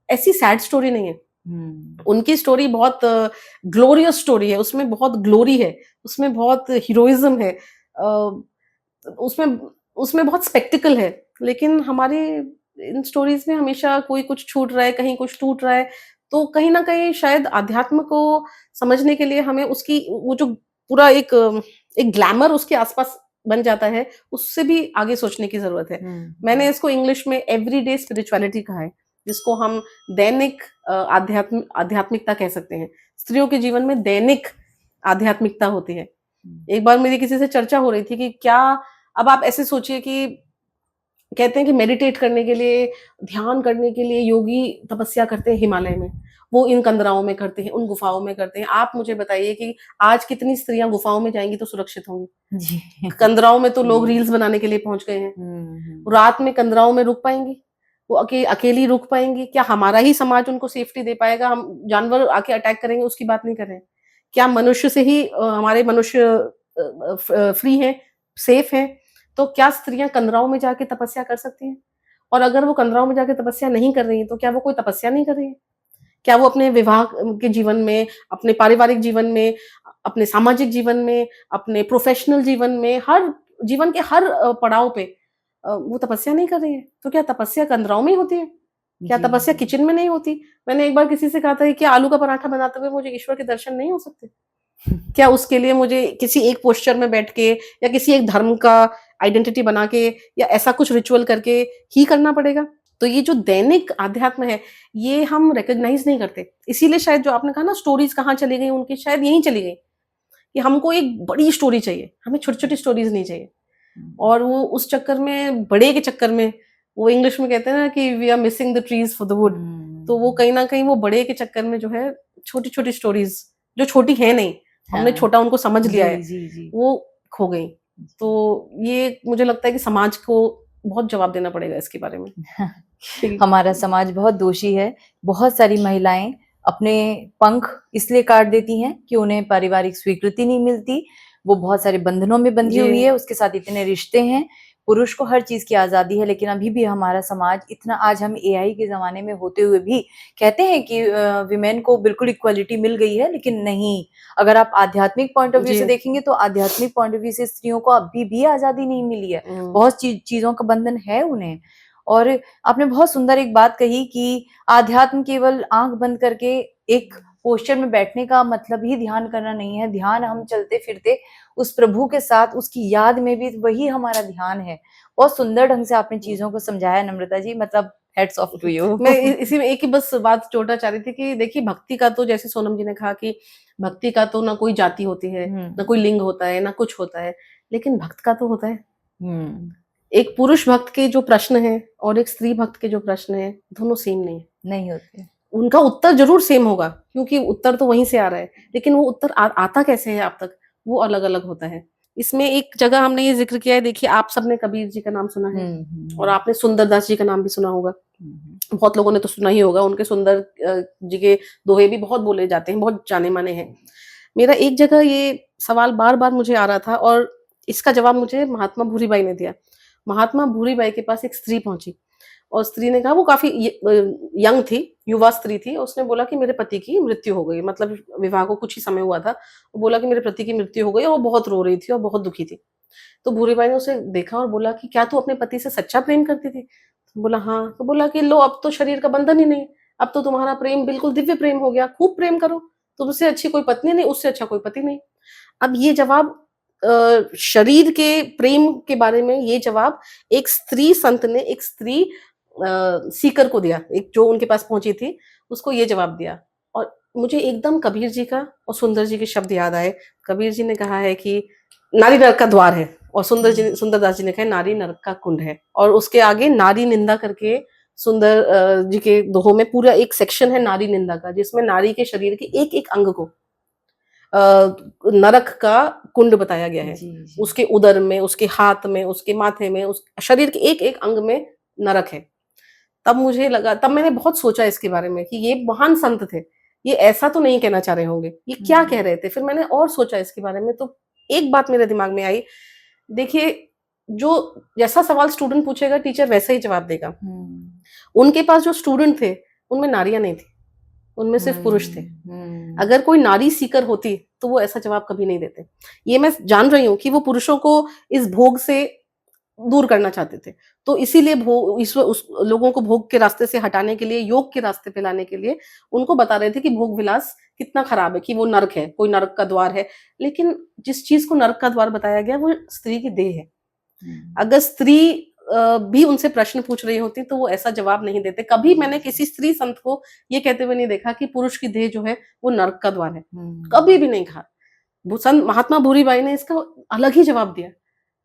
ऐसी सैड स्टोरी नहीं है। हुँ। उनकी स्टोरी बहुत ग्लोरियस स्टोरी है, उसमें बहुत ग्लोरी है, उसमें बहुत हीरोइज़्म है, उसमें उसमें बहुत स्पेक्टिकल है। लेकिन हमारी इन स्टोरीज़ में हमेशा कोई कुछ छूट रहा है, कहीं कुछ टूट रहा है, तो कहीं न कहीं शायद अध्यात्म को समझने के लिए हमें उसकी वो जो पूरा एक ग्लैमर उसके आस-पास बन जाता है, उससे भी आगे सोचने की ज़रूरत है। हुँ, मैंने हुँ। इसको इंग्लिश में एवरीडे स्पिरिचुअलिटी कहा है, जिसको हम दैनिक आध्यात्मिकता कह सकते हैं। स्त्रियों के जीवन में दैनिक आध्यात्मिकता होती है। हुँ। एक बार मेरी किसी से चर्चा हो रही थी कि क्या, अब आप ऐसे सोचिए कि कहते हैं कि मेडिटेट करने के लिए, ध्यान करने के लिए योगी तपस्या करते हैं हिमालय में। वो इन कंदराओं में करते हैं, उन गुफाओं में करते हैं। आप मुझे बताइए कि आज कितनी स्त्रियाँ गुफाओं में जाएँगी तो सुरक्षित होंगी? जी। कंदराओं में तो लोग जी। रील्स बनाने के लिए पहुँच गए हैं। हुँ, हुँ। रात में कंदराओं में रुक पाएँगी? वो अकेली रुक पाएँगी? क्या हमारा ही समाज उनको सेफ्टी दे पाएगा? हम जानवर आके अटैक करेंगे उसकी बात नहीं कर रहे हैं। क्या मनुष्य से ही हमारे मनुष्य फ्री हैं, सेफ हैं? तो क्या स्त्रियाँ कंदराओं में जाके तपस्या कर सकती हैं? और अगर वो कंदराओं में जाके तपस्या नहीं कर रही हैं, तो क्या वो कोई तपस्या नहीं कर रही हैं? क्या वो अपने विवाह के जीवन में, अपने पारिवारिक जीवन में, अपने सामाजिक जीवन में, अपने प्रोफ़ेशनल जीवन में, हर जीवन के हर पड़ाव पे वो तपस्या नहीं कर रही है? तो क्या तपस्या कंदराओं में ही होती है? क्या जी, तपस्या जी। किचन में नहीं होती? मैंने एक बार किसी से कहा था कि क्या आलू का पराठा बनाते हुए मुझे ईश्वर के दर्शन नहीं हो सकते? क्या उसके लिए मुझे किसी एक पोस्चर में बैठ के या किसी एक धर्म का आइडेंटिटी बना के या ऐसा कुछ रिचुअल करके ही करना पड़ेगा? तो ये जो दैनिक आध्यात्म है, ये हम रिकॉग्नाइज़ नहीं करते। इसीलिए शायद जो आपने कहा ना स्टोरीज़ कहाँ चली गई उनकी, शायद यहीं चली गई कि हमको एक बड़ी स्टोरी चाहिए, हमें छोटी-छोटी स्टोरीज़ नहीं चाहिए। हुँ। और वो उस चक्कर में, बड़े के चक्कर में, वो इंग्लिश में कहते हैं ना कि we are missing the trees for the wood. तो वो हुँ। कहीं न कहीं वो बड़े के चक्कर में जो है, छोटी-छोटी स्टोरीज़ जो छोटी हैं नहीं, हमने हाँ। छोटा उनको समझ लिया जी, है, जी, जी। वो खो गई। जी। तो ये मुझे लगता है कि समाज को बहुत जवाब देना पड़ेगा इसके बारे में कि हमारा समाज बहुत दोषी है। बहुत सारी महिलाएँ अपने पंख इसलिए काट देती हैं कि उन्हें पारिवारिक स्वीकृति नहीं मिलती। वो बहुत सारे बंधनों में बंधी जी। हुई है, उसके साथ इतने रिश्ते हैं। पुरुष को हर चीज़ की आज़ादी है, लेकिन अभी भी हमारा समाज इतना, आज हम एआई के ज़माने में होते हुए भी कहते हैं कि विमेन को बिल्कुल इक्वालिटी मिल गई है, लेकिन नहीं। अगर आप आध्यात्मिक पॉइंट ऑफ व्यू जी। से देखेंगे तो आध्यात्मिक पॉइंट ऑफ व्यू से स्त्रियों को अभी भी आज़ादी नहीं मिली है। हुँ। बहुत चीज़ों का बंधन है उन्हें। और आपने बहुत सुंदर एक बात कही कि आध्यात्म केवल आँख बंद करके एक पोस्चर में बैठने का मतलब ही ध्यान करना नहीं है। ध्यान हम चलते-फिरते उस प्रभु के साथ उसकी याद में भी वही हमारा ध्यान है। बहुत सुंदर ढंग से आपने चीज़ों को समझाया नम्रता जी, मतलब हैट्स ऑफ टू यू। मैं इसी में एक ही बस बात जोड़ना चाह रही थी कि देखिए, भक्ति का तो जैसे सोनम जी ने कहा कि भक्ति का तो ना कोई जाति होती है, ना हुँ, कोई लिंग होता है, ना कुछ होता है, लेकिन भक्त का तो होता है। हुँ, एक पुरुष भक्त के जो प्रश्न हैं और एक स्त्री भक्त के जो प्रश्न हैं, दोनों सेम नहीं है। नहीं होते। उनका उत्तर ज़रूर सेम होगा, क्योंकि उत्तर तो वहीं से आ रहा है, लेकिन वो उत्तर आता कैसे है आप तक, वो अलग-अलग होता है। इसमें एक जगह हमने ये ज़िक्र किया है, देखिए आप सबने कबीर जी का नाम सुना है हुँ, हुँ, और हुँ, आपने सुंदरदास जी का नाम भी सुना होगा। हुँ, हुँ। बहुत लोगों ने तो सुना ही होगा, उनके जी के दोहे भी बहुत बोले जाते हैं, बहुत जाने-माने हैं। मेरा एक जगह ये सवाल बार-बार मुझे आ रहा था और इसका जवाब मुझे महात्मा भूरीबाई ने दिया। महात्मा भूरीबाई के पास एक स्त्री पहुंची और स्त्री ने कहा, वो काफी यंग थी, युवा स्त्री थी, उसने बोला कि मेरे पति की मृत्यु हो गई, मतलब विवाह को कुछ ही समय हुआ था। वो बोला कि मेरे पति की मृत्यु हो गई, और वो बहुत रो रही थी और बहुत दुखी थी। तो भूरीबाई ने उसे देखा और बोला कि क्या तू अपने पति से सच्चा प्रेम करती थी? तो बोला हाँ। तो बोला कि लो, अब तो शरीर का बंधन ही नहीं, अब तो तुम्हारा प्रेम बिल्कुल दिव्य प्रेम हो गया, खूब प्रेम करो, तुमसे अच्छी कोई पत्नी नहीं, उससे अच्छा कोई पति नहीं। अब ये जवाब शरीर के प्रेम के बारे में, ये जवाब एक स्त्री संत ने एक स्त्री सीकर को दिया, एक जो उनके पास पहुंची थी उसको ये जवाब दिया। और मुझे एकदम कबीर जी का और सुंदर जी के शब्द याद आए। कबीर जी ने कहा है कि नारी नरक का द्वार है, और सुंदरदास जी ने कहा नारी नरक का कुंड है। और उसके आगे नारी निंदा करके सुंदर जी के दोहों में पूरा एक सेक्शन है नारी निंदा का, जिसमें नारी के शरीर के एक एक अंग को नरक का कुंड बताया गया है। जी, जी। उसके उदर में, उसके हाथ में, उसके माथे में, उस शरीर के एक एक अंग में नरक है। तब मुझे लगा, तब मैंने बहुत सोचा इसके बारे में कि ये महान संत थे, ये ऐसा तो नहीं कहना चाह रहे होंगे, ये क्या कह रहे थे। फिर मैंने और सोचा इसके बारे में, तो एक बात मेरे दिमाग में आई। देखिए, जो जैसा सवाल स्टूडेंट पूछेगा टीचर वैसा ही जवाब देगा। उनके पास जो स्टूडेंट थे उनमें नारियां नहीं थी, उनमें सिर्फ पुरुष थे। अगर कोई नारी सीकर होती तो वो ऐसा जवाब कभी नहीं देते। ये मैं जान रही हूँ कि वो पुरुषों को इस भोग से दूर करना चाहते थे, तो इसीलिए उस लोगों को भोग के रास्ते से हटाने के लिए, योग के रास्ते पे लाने के लिए उनको बता रहे थे कि भोग विलास कितना खराब है, कि वो नरक है, कोई नरक का द्वार है। लेकिन जिस चीज को नरक का द्वार बताया गया वो स्त्री की देह है। अगर स्त्री भी उनसे प्रश्न पूछ रही होती तो वो ऐसा जवाब नहीं देते। कभी मैंने किसी स्त्री संत को ये कहते हुए नहीं देखा कि पुरुष की देह जो है वो नरक का द्वार है, कभी भी नहीं कहा। संत महात्मा भूरीबाई ने इसका अलग ही जवाब दिया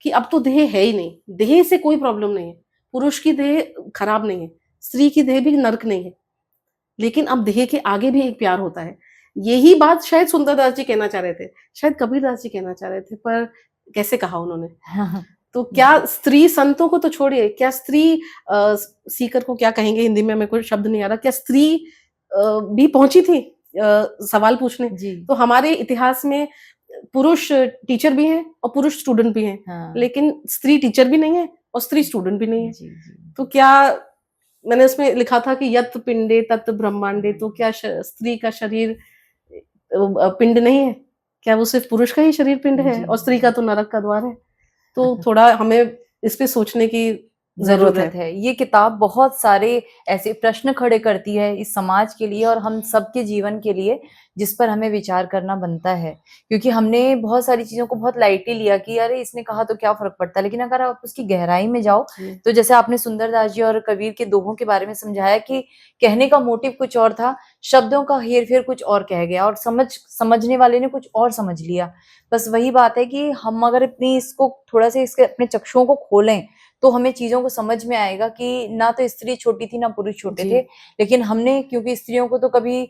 कि अब तो देह है ही नहीं, देह से कोई प्रॉब्लम नहीं है, पुरुष की देह खराब नहीं है, स्त्री की देह भी नरक नहीं है, लेकिन अब देह के आगे भी एक प्यार होता है। यही बात शायद सुंदरदास जी कहना चाह रहे थे, शायद कबीरदास जी कहना चाह रहे थे, पर कैसे कहा उन्होंने। तो क्या स्त्री संतों को तो छोड़िए, क्या स्त्री सीकर को क्या कहेंगे हिंदी में, मेरे को शब्द नहीं आ रहा, क्या स्त्री भी पहुंची थी सवाल पूछने। तो हमारे इतिहास में पुरुष टीचर भी हैं और पुरुष स्टूडेंट भी हैं, हाँ। लेकिन स्त्री टीचर भी नहीं है और स्त्री स्टूडेंट भी नहीं है। जी, जी। तो क्या मैंने उसमें लिखा था कि यत पिंडे तत् ब्रह्मांडे, तो क्या स्त्री का शरीर पिंड नहीं है? क्या वो सिर्फ पुरुष का ही शरीर पिंड है और स्त्री का तो नरक का द्वार है? तो थोड़ा हमें इस पे सोचने की जरूरत है। ये किताब बहुत सारे ऐसे प्रश्न खड़े करती है इस समाज के लिए और हम सबके जीवन के लिए, जिस पर हमें विचार करना बनता है। क्योंकि हमने बहुत सारी चीजों को बहुत लाइटली लिया कि अरे इसने कहा तो क्या फर्क पड़ता है, लेकिन अगर आप उसकी गहराई में जाओ तो जैसे आपने सुंदरदास जी और कबीर के दोहों के बारे में समझाया कि कहने का मोटिव कुछ और था, शब्दों का हेर फेर कुछ और कह गया और समझने वाले ने कुछ और समझ लिया। बस वही बात है कि हम अगर अपनी इसको थोड़ा सा इसके अपने चक्षुओं को खोलें तो हमें चीजों को समझ में आएगा कि ना तो स्त्री छोटी थी ना पुरुष छोटे थे, लेकिन हमने क्योंकि स्त्रियों को तो कभी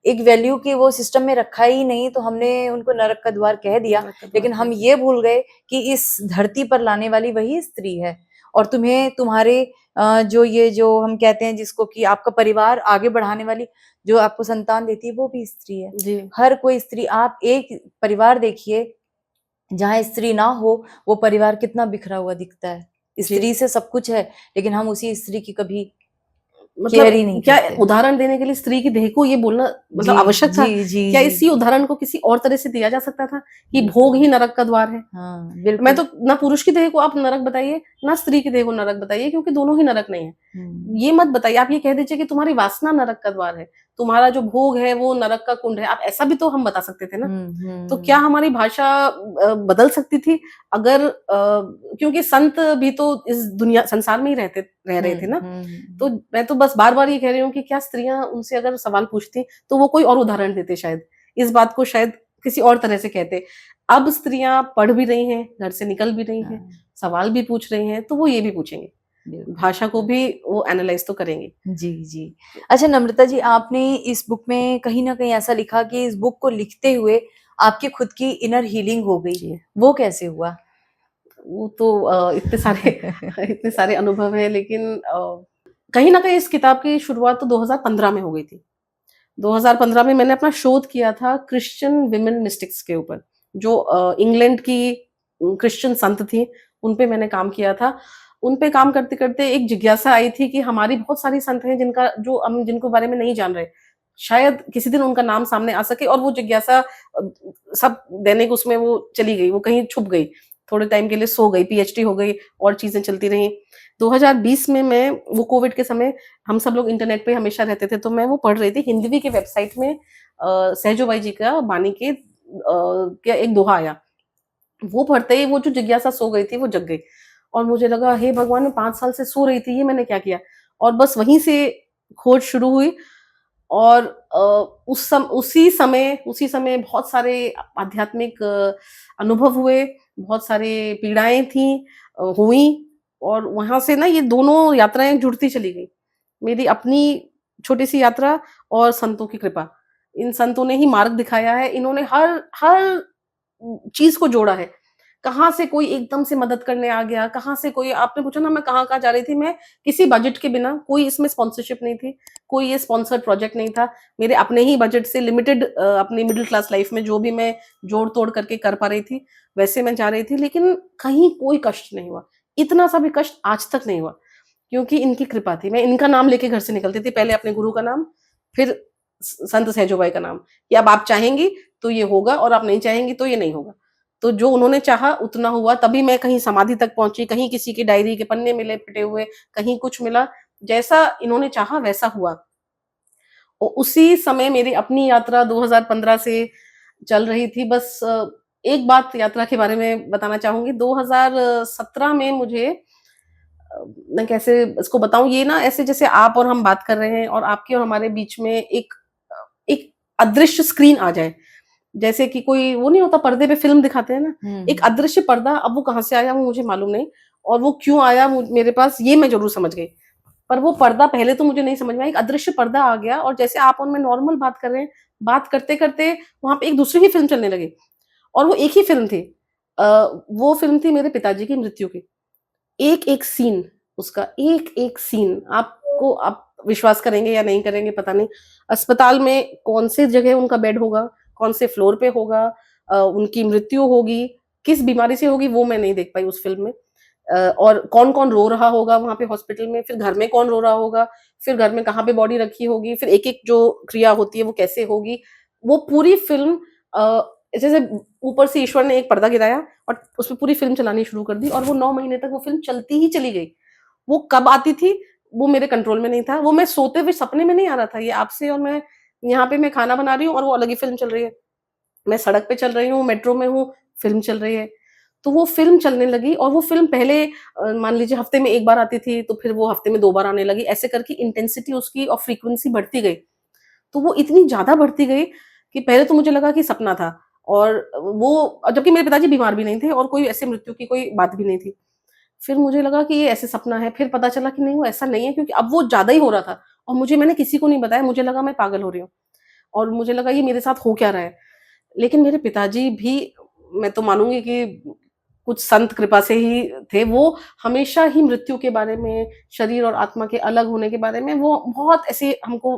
एक वैल्यू के वो सिस्टम में रखा ही नहीं, तो हमने उनको नरक का द्वार कह दिया। लेकिन हम ये भूल गए कि इस धरती पर लाने वाली वही स्त्री है, और तुम्हें तुम्हारे जो हम कहते हैं जिसको कि आपका परिवार आगे बढ़ाने वाली जो आपको संतान देती है वो भी स्त्री है। हर कोई स्त्री, आप एक परिवार देखिए जहाँ स्त्री ना हो वो परिवार कितना बिखरा हुआ दिखता है। स्त्री से सब कुछ है लेकिन हम उसी स्त्री की कभी केयर ही नहीं क्या करते। उदाहरण देने के लिए स्त्री की देह को ये बोलना मतलब आवश्यक था? क्या इसी उदाहरण को किसी और तरह से दिया जा सकता था कि भोग ही नरक का द्वार है? मैं तो ना पुरुष की देह को आप नरक बताइए ना स्त्री की देह को नरक बताइए, क्योंकि दोनों ही नरक नहीं है। ये मत बताइए, आप ये कह दीजिए कि तुम्हारी वासना नरक का द्वार है, तुम्हारा जो भोग है वो नरक का कुंड है। आप ऐसा भी तो हम बता सकते थे ना। तो क्या हमारी भाषा बदल सकती थी अगर क्योंकि संत भी तो इस दुनिया संसार में ही रह रहे थे ना। तो मैं तो बस बार बार ये कह रही हूँ कि क्या स्त्रियां उनसे अगर सवाल पूछती तो वो कोई और उदाहरण देते, शायद इस बात को शायद किसी और तरह से कहते। अब स्त्रियां पढ़ भी रही हैं, घर से निकल भी रही हैं, सवाल भी पूछ रही हैं, तो वो ये भी पूछेंगे, भाषा को भी वो एनालाइज तो करेंगे। जी। अच्छा नम्रता जी, आपने इस बुक में कहीं ना कहीं ऐसा लिखा कि इस बुक को लिखते हुए आपकी खुद की इनर हीलिंग हो गई, वो कैसे हुआ? वो तो इतने सारे अनुभव है, लेकिन कहीं ना कहीं इस किताब की शुरुआत तो 2015 में हो गई थी। 2015 में मैंने अपना शोध किया था क्रिश्चियन विमेन मिस्टिक्स के ऊपर, जो इंग्लैंड की क्रिश्चियन संत थी, उन पे मैंने काम किया था। उन पे काम करते-करते एक जिज्ञासा आई थी कि हमारी बहुत सारी संत हैं जो हम जिनको बारे में नहीं जान रहे। शायद किसी दिन उनका नाम सामने आ सके, और वो जिज्ञासा सब दैनिक उसमें वो चली गई, वो कहीं छुप गई। थोड़े टाइम के लिए सो गई, पीएचडी हो गई और चीज़ें चलती रहीं। 2020 में मैं वो कोविड के समय हम सब लोग इंटरनेट पे हमेशा रहते थे, तो मैं वो पढ़ रही थी हिंदवी की वेबसाइट में सहजोबाई जी का बानी के क्या एक दोहा आया। वो पढ़ते ही वो जो जिज्ञासा सो गई थी, वो जग गई, और मुझे लगा हे भगवान, मैं 5 साल से सो रही थी, ये मैंने क्या किया? और बस वहीं से खोज शुरू हुई। और उसी समय बहुत सारे आध्यात्मिक अनुभव हुए, बहुत सारे पीड़ाएँ थीं, हुईं, और वहाँ से ना ये दोनों यात्राएँ जुड़ती चली गईं। मेरी अपनी छोटी-सी यात्रा और संतों की कृपा। इन संतों ने ही मार्ग दिखाया है, इन्होंने हर हर चीज़ को जोड़ा है। कहाँ से कोई एकदम से मदद करने आ गया, कहाँ से कोई, आपने पूछा ना मैं कहाँ-कहाँ जा रही थी, मैं किसी बजट के बिना, कोई इसमें स्पॉन्सरशिप नहीं थी, कोई ये स्पॉन्सर्ड प्रोजेक्ट नहीं था। मेरे अपने ही बजट से लिमिटेड अपनी मिडल क्लास लाइफ में जो भी मैं जोड़-तोड़ करके कर पा रही थी, वैसे मैं जा रही थी, लेकिन कहीं कोई कष्ट नहीं हुआ। इतना सा भी कष्ट आज तक नहीं हुआ, क्योंकि इनकी कृपा थी। मैं इनका नाम लेके घर से निकलती थी, पहले अपने गुरु का नाम, फिर संत सहजोबाई का नाम, कि अब आप चाहेंगी तो ये होगा, और आप नहीं चाहेंगी तो ये नहीं होगा। तो जो उन्होंने चाहा उतना हुआ, तभी मैं कहीं समाधि तक पहुँची, कहीं किसी की डायरी के पन्ने मिले फटे हुए, कहीं कुछ मिला, जैसा इन्होंने चाहा वैसा हुआ। उसी समय मेरी अपनी यात्रा 2015 से चल रही थी। बस एक बात यात्रा के बारे में बताना चाहूँगी। 2017 में मुझे मैं कैसे इसको बताऊँ, ये ना ऐसे जैसे आप और हम बात कर रहे हैं, और आपके और हमारे बीच में एक अदृश्य स्क्रीन आ जाए। जैसे कि कोई वो नहीं होता, पर्दे पे फ़िल्म दिखाते हैं ना, एक अदृश्य पर्दा, अब वो कहाँ से आया वो मुझे मालूम नहीं, और वो क्यों आया मेरे पास, ये मैं ज़रूर समझ गई। पर वो पर्दा पहले तो मुझे नहीं समझ में आया, एक अदृश्य पर्दा आ गया, और जैसे आप और मैं नॉर्मल बात कर रहे हैं, बात करते-करते वहाँ पे एक दूसरी ही फ़िल्म चलने लगी, और वो एक ही फ़िल्म थी। अ, वो फ़िल्म थी मेरे पिताजी की मृत्यु की। एक-एक सीन, उसका एक-एक सीन आपको, आप विश्वास करेंगे या नहीं करेंगे पता नहीं। अस्पताल में कौन-सी जगह उनका बेड होगा, कौन से फ्लोर पे होगा, उनकी मृत्यु होगी, किस बीमारी से होगी वो मैं नहीं देख पाई उस फ़िल्म में। और कौन-कौन रो रहा होगा वहाँ पे हॉस्पिटल में, फिर घर में कौन रो रहा होगा, फिर घर में कहाँ पे बॉडी रखी होगी, फिर एक-एक जो क्रिया होती है वो कैसे होगी। वो पूरी फ़िल्म जैसे ऊपर से ईश्वर ने एक पर्दा गिराया और उसमें पूरी फ़िल्म चलानी शुरू कर दी, और वो 9 महीने तक वो फ़िल्म चलती ही चली गई। वो कब आती थी, वो मेरे कंट्रोल में नहीं था। वो मैं सोते हुए सपने में नहीं आ रहा था। ये आपसे और मैं यहाँ पे मैं खाना बना रही हूँ और वो अलग ही फ़िल्म चल रही है। मैं सड़क पे चल रही हूँ, मेट्रो में हूँ, फ़िल्म चल रही है। तो वो फ़िल्म चलने लगी, और वो फ़िल्म पहले मान लीजिए हफ़्ते में 1 बार आती थी, तो फिर वो हफ़्ते में 2 बार आने लगी। ऐसे करके इंटेंसिटी उसकी और फ्रीक्वेंसी बढ़ती गई। तो वो इतनी ज़्यादा बढ़ती गई कि पहले तो मुझे लगा कि सपना था, और जबकि मेरे पिताजी बीमार भी नहीं थे और कोई ऐसे मृत्यु की कोई बात भी नहीं थी। फिर मुझे लगा कि ये ऐसे सपना है, फिर पता चला कि नहीं वो ऐसा नहीं है, क्योंकि अब वो ज़्यादा ही हो रहा था, और मैंने किसी को नहीं बताया, मुझे लगा मैं पागल हो रही हूँ, और मुझे लगा ये मेरे साथ हो क्या रहा है। लेकिन मेरे पिताजी भी, मैं तो मानूँगी कि कुछ संत कृपा से ही थे, वो हमेशा ही मृत्यु के बारे में, शरीर और आत्मा के अलग होने के बारे में, वो बहुत ऐसे हमको,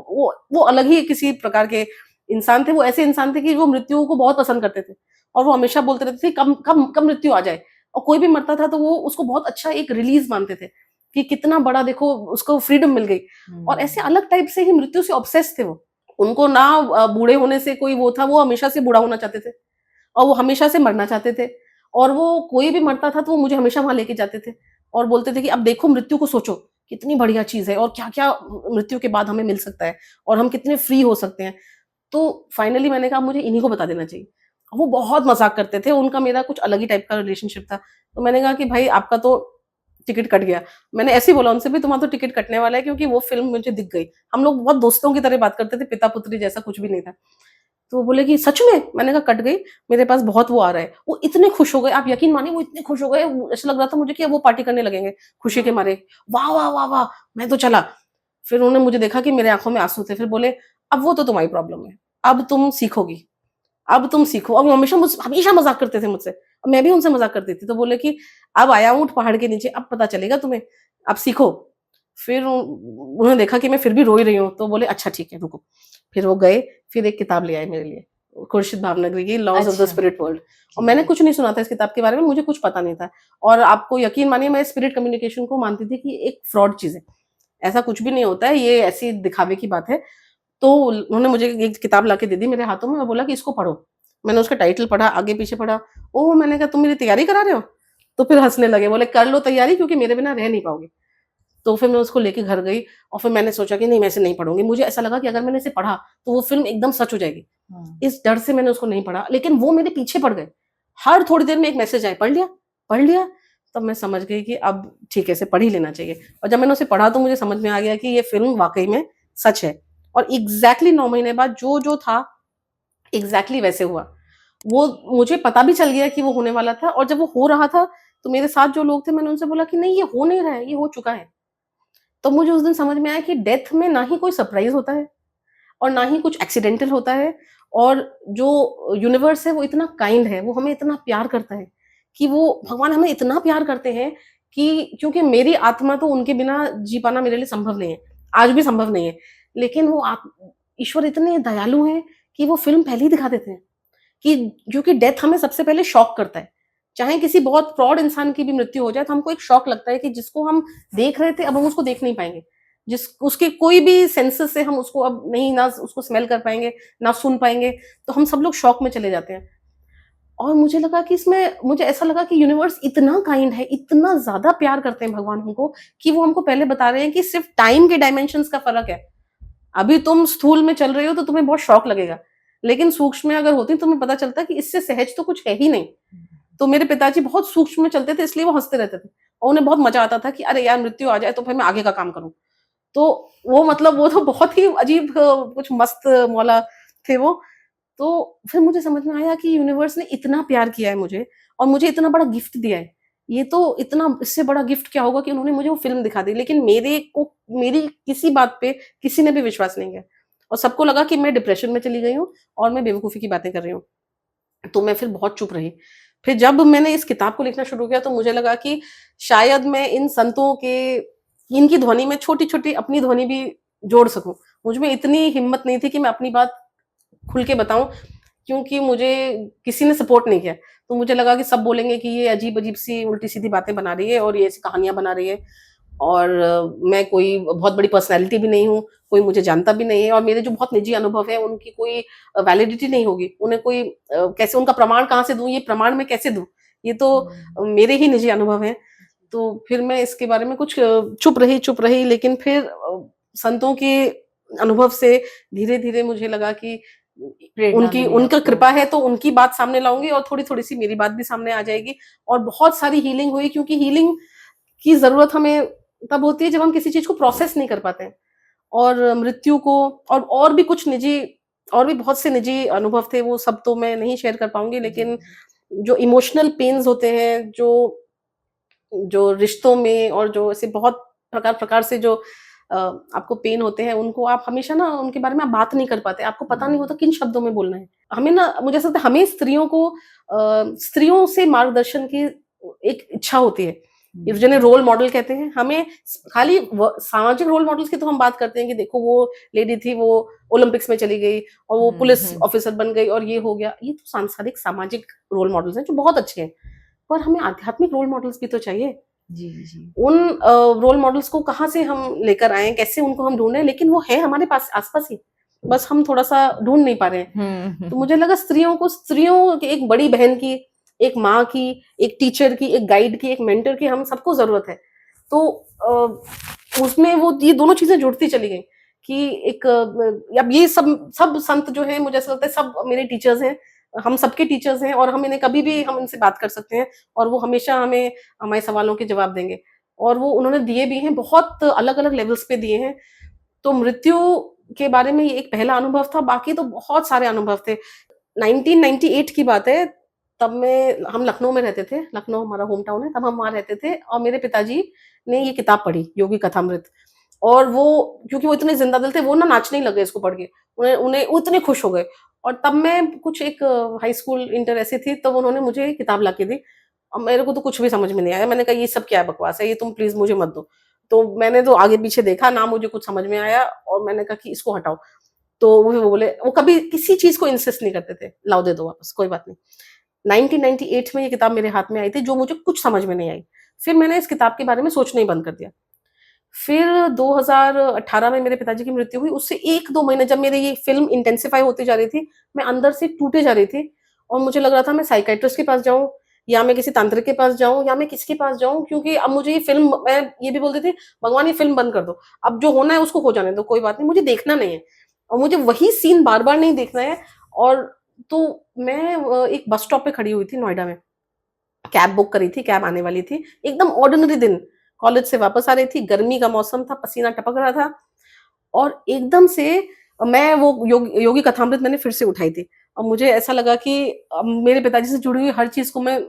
वो अलग ही किसी प्रकार के इंसान थे। वो ऐसे इंसान थे कि वो मृत्यु को बहुत पसंद करते थे, और वो हमेशा बोलते रहते थे कब कब कब मृत्यु आ जाए, और कोई भी मरता था तो वो उसको बहुत अच्छा एक रिलीज़ मानते थे, कि कितना बड़ा देखो उसको फ्रीडम मिल गई, और ऐसे अलग टाइप से ही मृत्यु से ऑब्सेस्ड थे वो। उनको ना बूढ़े होने से कोई वो था, वो हमेशा से बूढ़ा होना चाहते थे, और वो हमेशा से मरना चाहते थे, और वो कोई भी मरता था तो वो मुझे हमेशा वहाँ लेके जाते थे, और बोलते थे कि अब देखो मृत्यु को सोचो, कितनी बढ़िया चीज़ है, और क्या-क्या मृत्यु के बाद हमें मिल सकता है, और हम कितने फ्री हो सकते हैं। तो फाइनली मैंने कहा मुझे इन्हीं को बता देना चाहिए। वो बहुत मज़ाक करते थे, उनका मेरा कुछ अलग ही टाइप का रिलेशनशिप था। तो मैंने कहा कि भाई आपका तो टिकट कट गया। मैंने ऐसे ही बोला उनसे भी, तुम्हारा तो टिकट कटने वाला है, क्योंकि वो फ़िल्म मुझे दिख गई। हम लोग बहुत दोस्तों की तरह बात करते थे, पिता-पुत्री जैसा कुछ भी नहीं था। तो वो बोले कि सच में? मैंने कहा कट गई, मेरे पास बहुत वो आ रहा है। वो इतने खुश हो गए, आप यकीन मानिए वो इतने खुश हो गए, ऐसा लग रहा था मुझे कि अब वो पार्टी करने लगेंगे, खुशी के मारे। वाह, वाह, वाह, वाह! मैं तो चला। फिर उन्होंने मुझे देखा कि मेरे आँखों में आँसू थे, फिर बोले, "अब वो तो तुम्हारी प्रॉब्लम है, अब तुम सीखोगी, अब तुम सीखो।" अब वो हमेशा मज़ाक करते थे मुझसे, और मैं भी उनसे मज़ाक करती थी। तो बोले कि, "अब आया हूँ पहाड़ के नीचे, अब पता चलेगा तुम्हें, अब सीखो।" फिर उन्होंने देखा कि मैं फिर भी रो ही रही हूँ, तो बोले, "अच्छा ठीक है, रुको।" फिर वो गए, फिर एक किताब ले आए मेरे लिए। खुर्शीद भावनगरी की लॉज ऑफ द अच्छा। Spirit world. और जी। मैंने कुछ नहीं सुना था इस किताब के बारे में, मुझे कुछ पता नहीं था। और आपको यकीन मानिए मैं स्पिरिट कम्युनिकेशन को मानती थी कि एक फ्रॉड चीज़ है, ऐसा कुछ भी नहीं होता है, ये ऐसी दिखावे की बात है। तो उन्होंने मुझे एक किताब लाके दे दी मेरे हाथों में और बोला कि इसको पढ़ो। मैंने उसका टाइटल पढ़ा, आगे-पीछे पढ़ा। ओह! मैंने कहा तुम मेरी तैयारी करा रहे हो? तो फिर हँसने लगे, बोले कर लो तैयारी क्योंकि मेरे बिना रह नहीं पाओगे। तो फिर मैं उसको लेके घर गई और फिर मैंने सोचा कि नहीं मैं इसे नहीं पढ़ूँगी। मुझे ऐसा लगा कि अगर मैंने इसे पढ़ा तो वो फ़िल्म एकदम सच हो जाएगी। हाँ। इस डर से मैंने उसको नहीं पढ़ा, लेकिन वो मेरे पीछे पड़ गए। हर थोड़ी देर में एक मैसेज आए, पढ़ लिया? पढ़ लिया? तब मैं समझ गई कि अब ठीक है, इसे पढ़ ही लेना चाहिए। और जब मैंने उसे पढ़ा तो मुझे समझ में आ गया कि ये फ़िल्म वाक़ई में सच है। और एग्ज़ैक्टली 9 महीने बाद जो था, एग्ज़ैक्टली वैसे हुआ। वो मुझे पता भी चल गया कि वो होने वाला था और जब वो हो रहा था, तो मेरे साथ जो लोग थे मैंने उनसे बोला कि नहीं ये हो नहीं रहा है, ये हो चुका है। तो मुझे उस दिन समझ में आया कि डेथ में ना ही कोई सरप्राइज़ होता है और ना ही कुछ एक्सीडेंटल होता है। और जो यूनिवर्स है वो इतना काइंड है, वो हमें इतना प्यार करता है कि वो भगवान हमें इतना प्यार करते हैं कि क्योंकि मेरी आत्मा तो उनके बिना जी पाना मेरे लिए संभव नहीं है, आज भी संभव नहीं है। लेकिन वो ईश्वर इतने दयालु हैं कि वो फ़िल्म पहले ही दिखा देते हैं कि क्योंकि डेथ हमें सबसे पहले शॉक करता है। चाहे किसी बहुत प्रौढ़ इंसान की भी मृत्यु हो जाए तो हमको एक शॉक लगता है कि जिसको हम देख रहे थे अब हम उसको देख नहीं पाएँगे। जिस उसके कोई भी सेंसेस से हम उसको अब नहीं ना उसको स्मेल कर पाएँगे, ना सुन पाएँगे, तो हम सब लोग शॉक में चले जाते हैं। और मुझे लगा कि इसमें मुझे ऐसा लगा कि यूनिवर्स इतना काइंड है, इतना ज़्यादा प्यार करते हैं भगवान हमको कि वो हमको पहले बता रहे हैं कि सिर्फ़ टाइम के डायमेंशंस का फ़र्क है। अभी तुम स्थूल में चल रही हो तो तुम्हें बहुत शॉक लगेगा, लेकिन सूक्ष्म में अगर होती तो तुम्हें पता चलता कि इससे सहज तो कुछ है ही नहीं। तो मेरे पिताजी बहुत सूक्ष्म में चलते थे इसलिए वो हँसते रहते थे और उन्हें बहुत मज़ा आता था कि अरे यार मृत्यु आ जाए तो फिर मैं आगे का काम करूँ। तो वो मतलब वो तो बहुत ही अजीब कुछ मस्त मौला थे वो। तो फिर मुझे समझ में आया कि यूनिवर्स ने इतना प्यार किया है मुझे और मुझे इतना बड़ा गिफ्ट दिया है। ये तो इतना इससे बड़ा गिफ्ट क्या होगा कि उन्होंने मुझे वो फ़िल्म दिखा दी। लेकिन मेरे को मेरी किसी बात पे किसी ने भी विश्वास नहीं किया और सबको लगा कि मैं डिप्रेशन में चली गई हूँ और मैं बेवकूफ़ी की बातें कर रही हूँ। तो मैं फिर बहुत चुप रही। फिर जब मैंने इस किताब को लिखना शुरू किया तो मुझे लगा कि शायद मैं इन संतों के इनकी ध्वनि में छोटी-छोटी अपनी ध्वनि भी जोड़ सकूँ। मुझ में इतनी हिम्मत नहीं थी कि मैं अपनी बात खुल के बताऊँ, क्योंकि मुझे किसी ने सपोर्ट नहीं किया। तो मुझे लगा कि सब बोलेंगे कि ये अजीब-अजीब सी उल्टी-सीधी बातें बना रही है और ये ऐसी कहानियाँ बना रही है और मैं कोई बहुत बड़ी पर्सनैलिटी भी नहीं हूँ, कोई मुझे जानता भी नहीं है और मेरे जो बहुत निजी अनुभव हैं उनकी कोई वैलिडिटी नहीं होगी। उन्हें कोई कैसे उनका प्रमाण कहाँ से दूँ, ये प्रमाण मैं कैसे दूँ? ये तो हुँ। मेरे ही निजी अनुभव हैं। तो फिर मैं इसके बारे में कुछ चुप रही लेकिन फिर संतों के अनुभव से धीरे-धीरे मुझे लगा कि प्रेरणा उनकी मिली उनका आपको। कृपा है तो उनकी बात सामने लाऊँगी और थोड़ी-थोड़ी सी मेरी बात भी सामने आ जाएगी और बहुत सारी हीलिंग हुई क्योंकि हीलिंग की ज़रूरत हमें तब होती है जब हम किसी चीज़ को प्रोसेस नहीं कर पाते हैं। और मृत्यु को और भी कुछ निजी और भी बहुत से निजी अनुभव थे, वो सब तो मैं नहीं शेयर कर पाऊँगी जी, लेकिन जी। जो इमोशनल पेन्स होते हैं, जो जो रिश्तों में और जो ऐसे बहुत प्रकार-प्रकार से जो आपको पेन होते हैं, उनको आप हमेशा ना उनके बारे में आप बात नहीं कर पाते। आपको पता नहीं होता हुँ। किन शब्दों में बोलना है। हमें ना मुझे ऐसा लगता है हमें स्त्रियों को स्त्रियों से मार्गदर्शन की एक इच्छा होती है। हुँ, जिन्हें हुँ। रोल मॉडल कहते हैं, हमें खाली सामाजिक रोल मॉडल्स की तो हम बात करते हैं कि देखो वो लेडी थी, वो ओलंपिक्स में चली गई और वो हुँ, पुलिस हुँ। ऑफिसर बन गई और ये हो गया। ये तो सांसारिक सामाजिक रोल मॉडल्स हैं, जो बहुत अच्छे हैं। पर हमें आध्यात्मिक रोल मॉडल्स भी तो चाहिए। जी, जी। उन रोल मॉडल्स को कहाँ से हम लेकर आएँ, कैसे उनको हम ढूँढें, लेकिन वो है हमारे पास आस-पास ही, बस हम थोड़ा-सा ढूँढ नहीं पा रहे हैं। हुँ, हुँ, तो हुँ। मुझे लगा स्त्रियों की एक बड़ी बहन की, एक माँ की, एक टीचर की, एक गाइड की, एक मेंटर की हम सबको ज़रूरत है। तो उसमें वो ये दोनों चीज़ें जुड़ती चली गईं कि एक अब ये सब सब संत जो हैं मुझे ऐसा लगता है सब मेरे टीचर्स हैं। हम सबके टीचर्स हैं और हम इन्हें कभी भी हम इनसे बात कर सकते हैं और वो हमेशा हमें हमारे सवालों के जवाब देंगे। और वो उन्होंने दिए भी हैं, बहुत अलग-अलग लेवल्स पे दिए हैं। तो मृत्यु के बारे में ये एक पहला अनुभव था, बाकी तो बहुत सारे अनुभव थे। 1998 की बात है, तब मैं हम लखनऊ में रहते थे, लखनऊ हमारा होम टाउन है, तब हम वहाँ रहते थे और मेरे पिताजी ने ये किताब पढ़ी, योगी कथामृत। और वो क्योंकि वो इतने ज़िंदा-दिल थे, वो ना नाचने ही लग गए इसको पढ़ के। उन्हें उन्हें वो इतने खुश हो गए और तब मैं कुछ एक हाई स्कूल, इंटर ऐसी थी, तब उन्होंने मुझे ये किताब लाके दी। अब मेरे को तो कुछ भी समझ में नहीं आया, मैंने कहा ये सब क्या बकवास है, ये तुम प्लीज़ मुझे मत दो। तो मैंने तो आगे-पीछे देखा, ना मुझे कुछ समझ में आया और मैंने कहा कि इसको हटाओ। तो वो बोले, वो कभी किसी चीज को इंसिस्ट नहीं करते थे, लाओ दे दो वापस, कोई बात नहीं। 1998 में ये किताब मेरे हाथ में आई थी, जो मुझे कुछ समझ में नहीं आई। फिर मैंने इस किताब के बारे में सोचना ही बंद कर दिया। फिर 2018 में मेरे पिताजी की मृत्यु हुई। उससे 1-2 महीने जब मेरी ये फिल्म इंटेंसिफाई होती जा रही थी, मैं अंदर से टूटे जा रही थी और मुझे लग रहा था मैं साइकियाट्रिस्ट के पास जाऊं, या मैं किसी तांत्रिक के पास जाऊं, या मैं किसके पास जाऊं, क्योंकि अब मुझे ये फिल्म, मैं ये भी बोलती थी, भगवान ये फिल्म बंद कर दो, अब जो होना है उसको हो जाने दो, कोई बात नहीं, मुझे देखना नहीं है और मुझे वही सीन बार बार नहीं देखना है। और तो मैं एक बस स्टॉप पे खड़ी हुई थी नोएडा में, कैब बुक करी थी, कैब आने वाली थी, एकदम ऑर्डिनरी दिन, कॉलेज से वापस आ रही थी, गर्मी का मौसम था, पसीना टपक रहा था, और एकदम से मैं वो योगी कथामृत मैंने फिर से उठाई थी और मुझे ऐसा लगा कि अब मेरे पिताजी से जुड़ी हुई हर चीज को मैं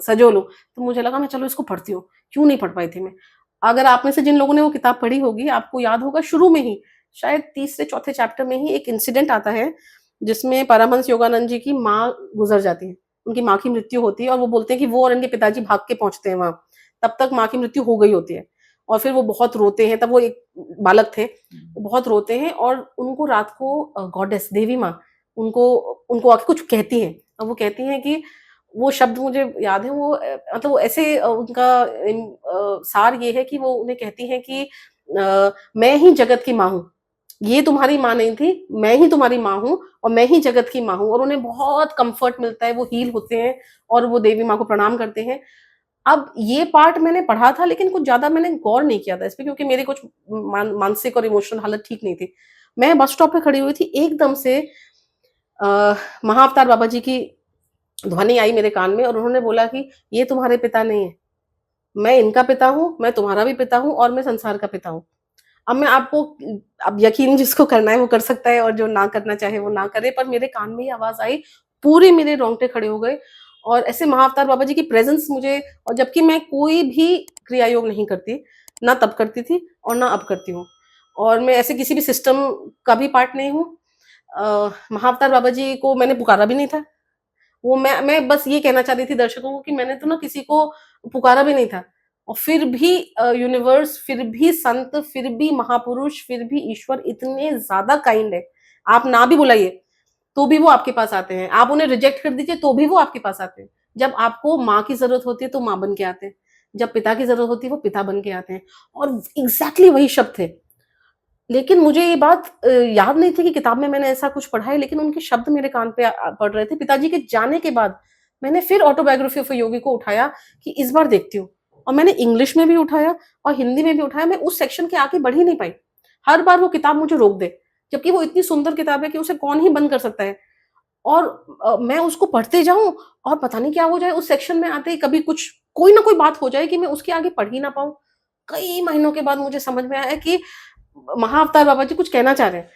सजो लूं, तो मुझे लगा मैं चलो इसको पढ़ती हूँ। क्यों नहीं पढ़ पाई थी मैं? अगर आप में से जिन लोगों ने वो किताब पढ़ी होगी, आपको याद होगा शुरू में ही, शायद तीसरे चौथे चैप्टर में ही एक इंसिडेंट आता है जिसमें परमहंस योगानंद जी की माँ गुजर जाती है, उनकी माँ की मृत्यु होती है और वो बोलते हैं कि वो और इनके पिताजी भाग के पहुंचते हैं वहां, तब तक माँ की मृत्यु हो गई होती है और फिर वो बहुत रोते हैं, तब वो एक बालक थे, वो बहुत रोते हैं और उनको रात को गॉडेस देवी माँ उनको उनको आके कुछ कहती हैं और वो कहती हैं कि, वो शब्द मुझे याद है, वो मतलब वो ऐसे उनका सार ये है कि वो उन्हें कहती हैं कि मैं ही जगत की माँ हूँ, ये तुम्हारी माँ नहीं थी, मैं ही तुम्हारी माँ हूँ और मैं ही जगत की माँ हूँ, और उन्हें बहुत कंफर्ट मिलता है, वो हील होते हैं और वो देवी माँ को प्रणाम करते हैं। अब ये पार्ट मैंने पढ़ा था लेकिन कुछ ज्यादा मैंने गौर नहीं किया था इस पे, क्योंकि मेरी कुछ मानसिक और इमोशनल हालत ठीक नहीं थी। मैं बस स्टॉप पे खड़ी हुई थी, एकदम से महाअवतार बाबा जी की ध्वनि आई मेरे कान में और उन्होंने बोला कि ये तुम्हारे पिता नहीं है, मैं इनका पिता हूँ, मैं तुम्हारा भी पिता हूँ और मैं संसार का पिता हूँ। अब मैं आपको, अब यकीन जिसको करना है वो कर सकता है और जो ना करना चाहे वो ना करे, पर मेरे कान में ये आवाज आई, पूरे मेरे रोंगटे खड़े हो गए और ऐसे महाअवतार बाबा जी की प्रेजेंस मुझे, और जबकि मैं कोई भी क्रिया योग नहीं करती, ना तब करती थी और ना अब करती हूँ, और मैं ऐसे किसी भी सिस्टम का भी पार्ट नहीं हूँ। महाअवतार बाबा जी को मैंने पुकारा भी नहीं था, वो मैं बस ये कहना चाह रही थी दर्शकों को कि मैंने तो ना किसी को पुकारा भी नहीं था, और फिर भी यूनिवर्स, फिर भी संत, फिर भी महापुरुष, फिर भी ईश्वर इतने ज्यादा काइंड है, आप ना भी बुलाइए तो भी वो आपके पास आते हैं, आप उन्हें रिजेक्ट कर दीजिए तो भी वो आपके पास आते हैं। जब आपको माँ की जरूरत होती है तो माँ बन के आते हैं, जब पिता की जरूरत होती है वो पिता बन के आते हैं, और एग्जैक्टली वही शब्द थे। लेकिन मुझे ये बात याद नहीं थी कि किताब में मैंने ऐसा कुछ पढ़ा है, लेकिन उनके शब्द मेरे कान पे पड़ रहे थे। पिताजी के जाने के बाद मैंने फिर ऑटोबायोग्राफी ऑफ अ योगी को उठाया कि इस बार देखती हूँ, और मैंने इंग्लिश में भी उठाया और हिंदी में भी उठाया, मैं उस सेक्शन के आगे बढ़ ही नहीं पाई। हर बार वो किताब मुझे रोक दे, जबकि वो इतनी सुंदर किताब है कि उसे कौन ही बंद कर सकता है, और मैं उसको पढ़ते जाऊं और पता नहीं क्या हो जाए, उस सेक्शन में आते ही कभी कुछ, कोई ना कोई बात हो जाए कि मैं उसके आगे पढ़ ही ना पाऊं। कई महीनों के बाद मुझे समझ में आया कि महाअवतार बाबा जी कुछ कहना चाह रहे हैं।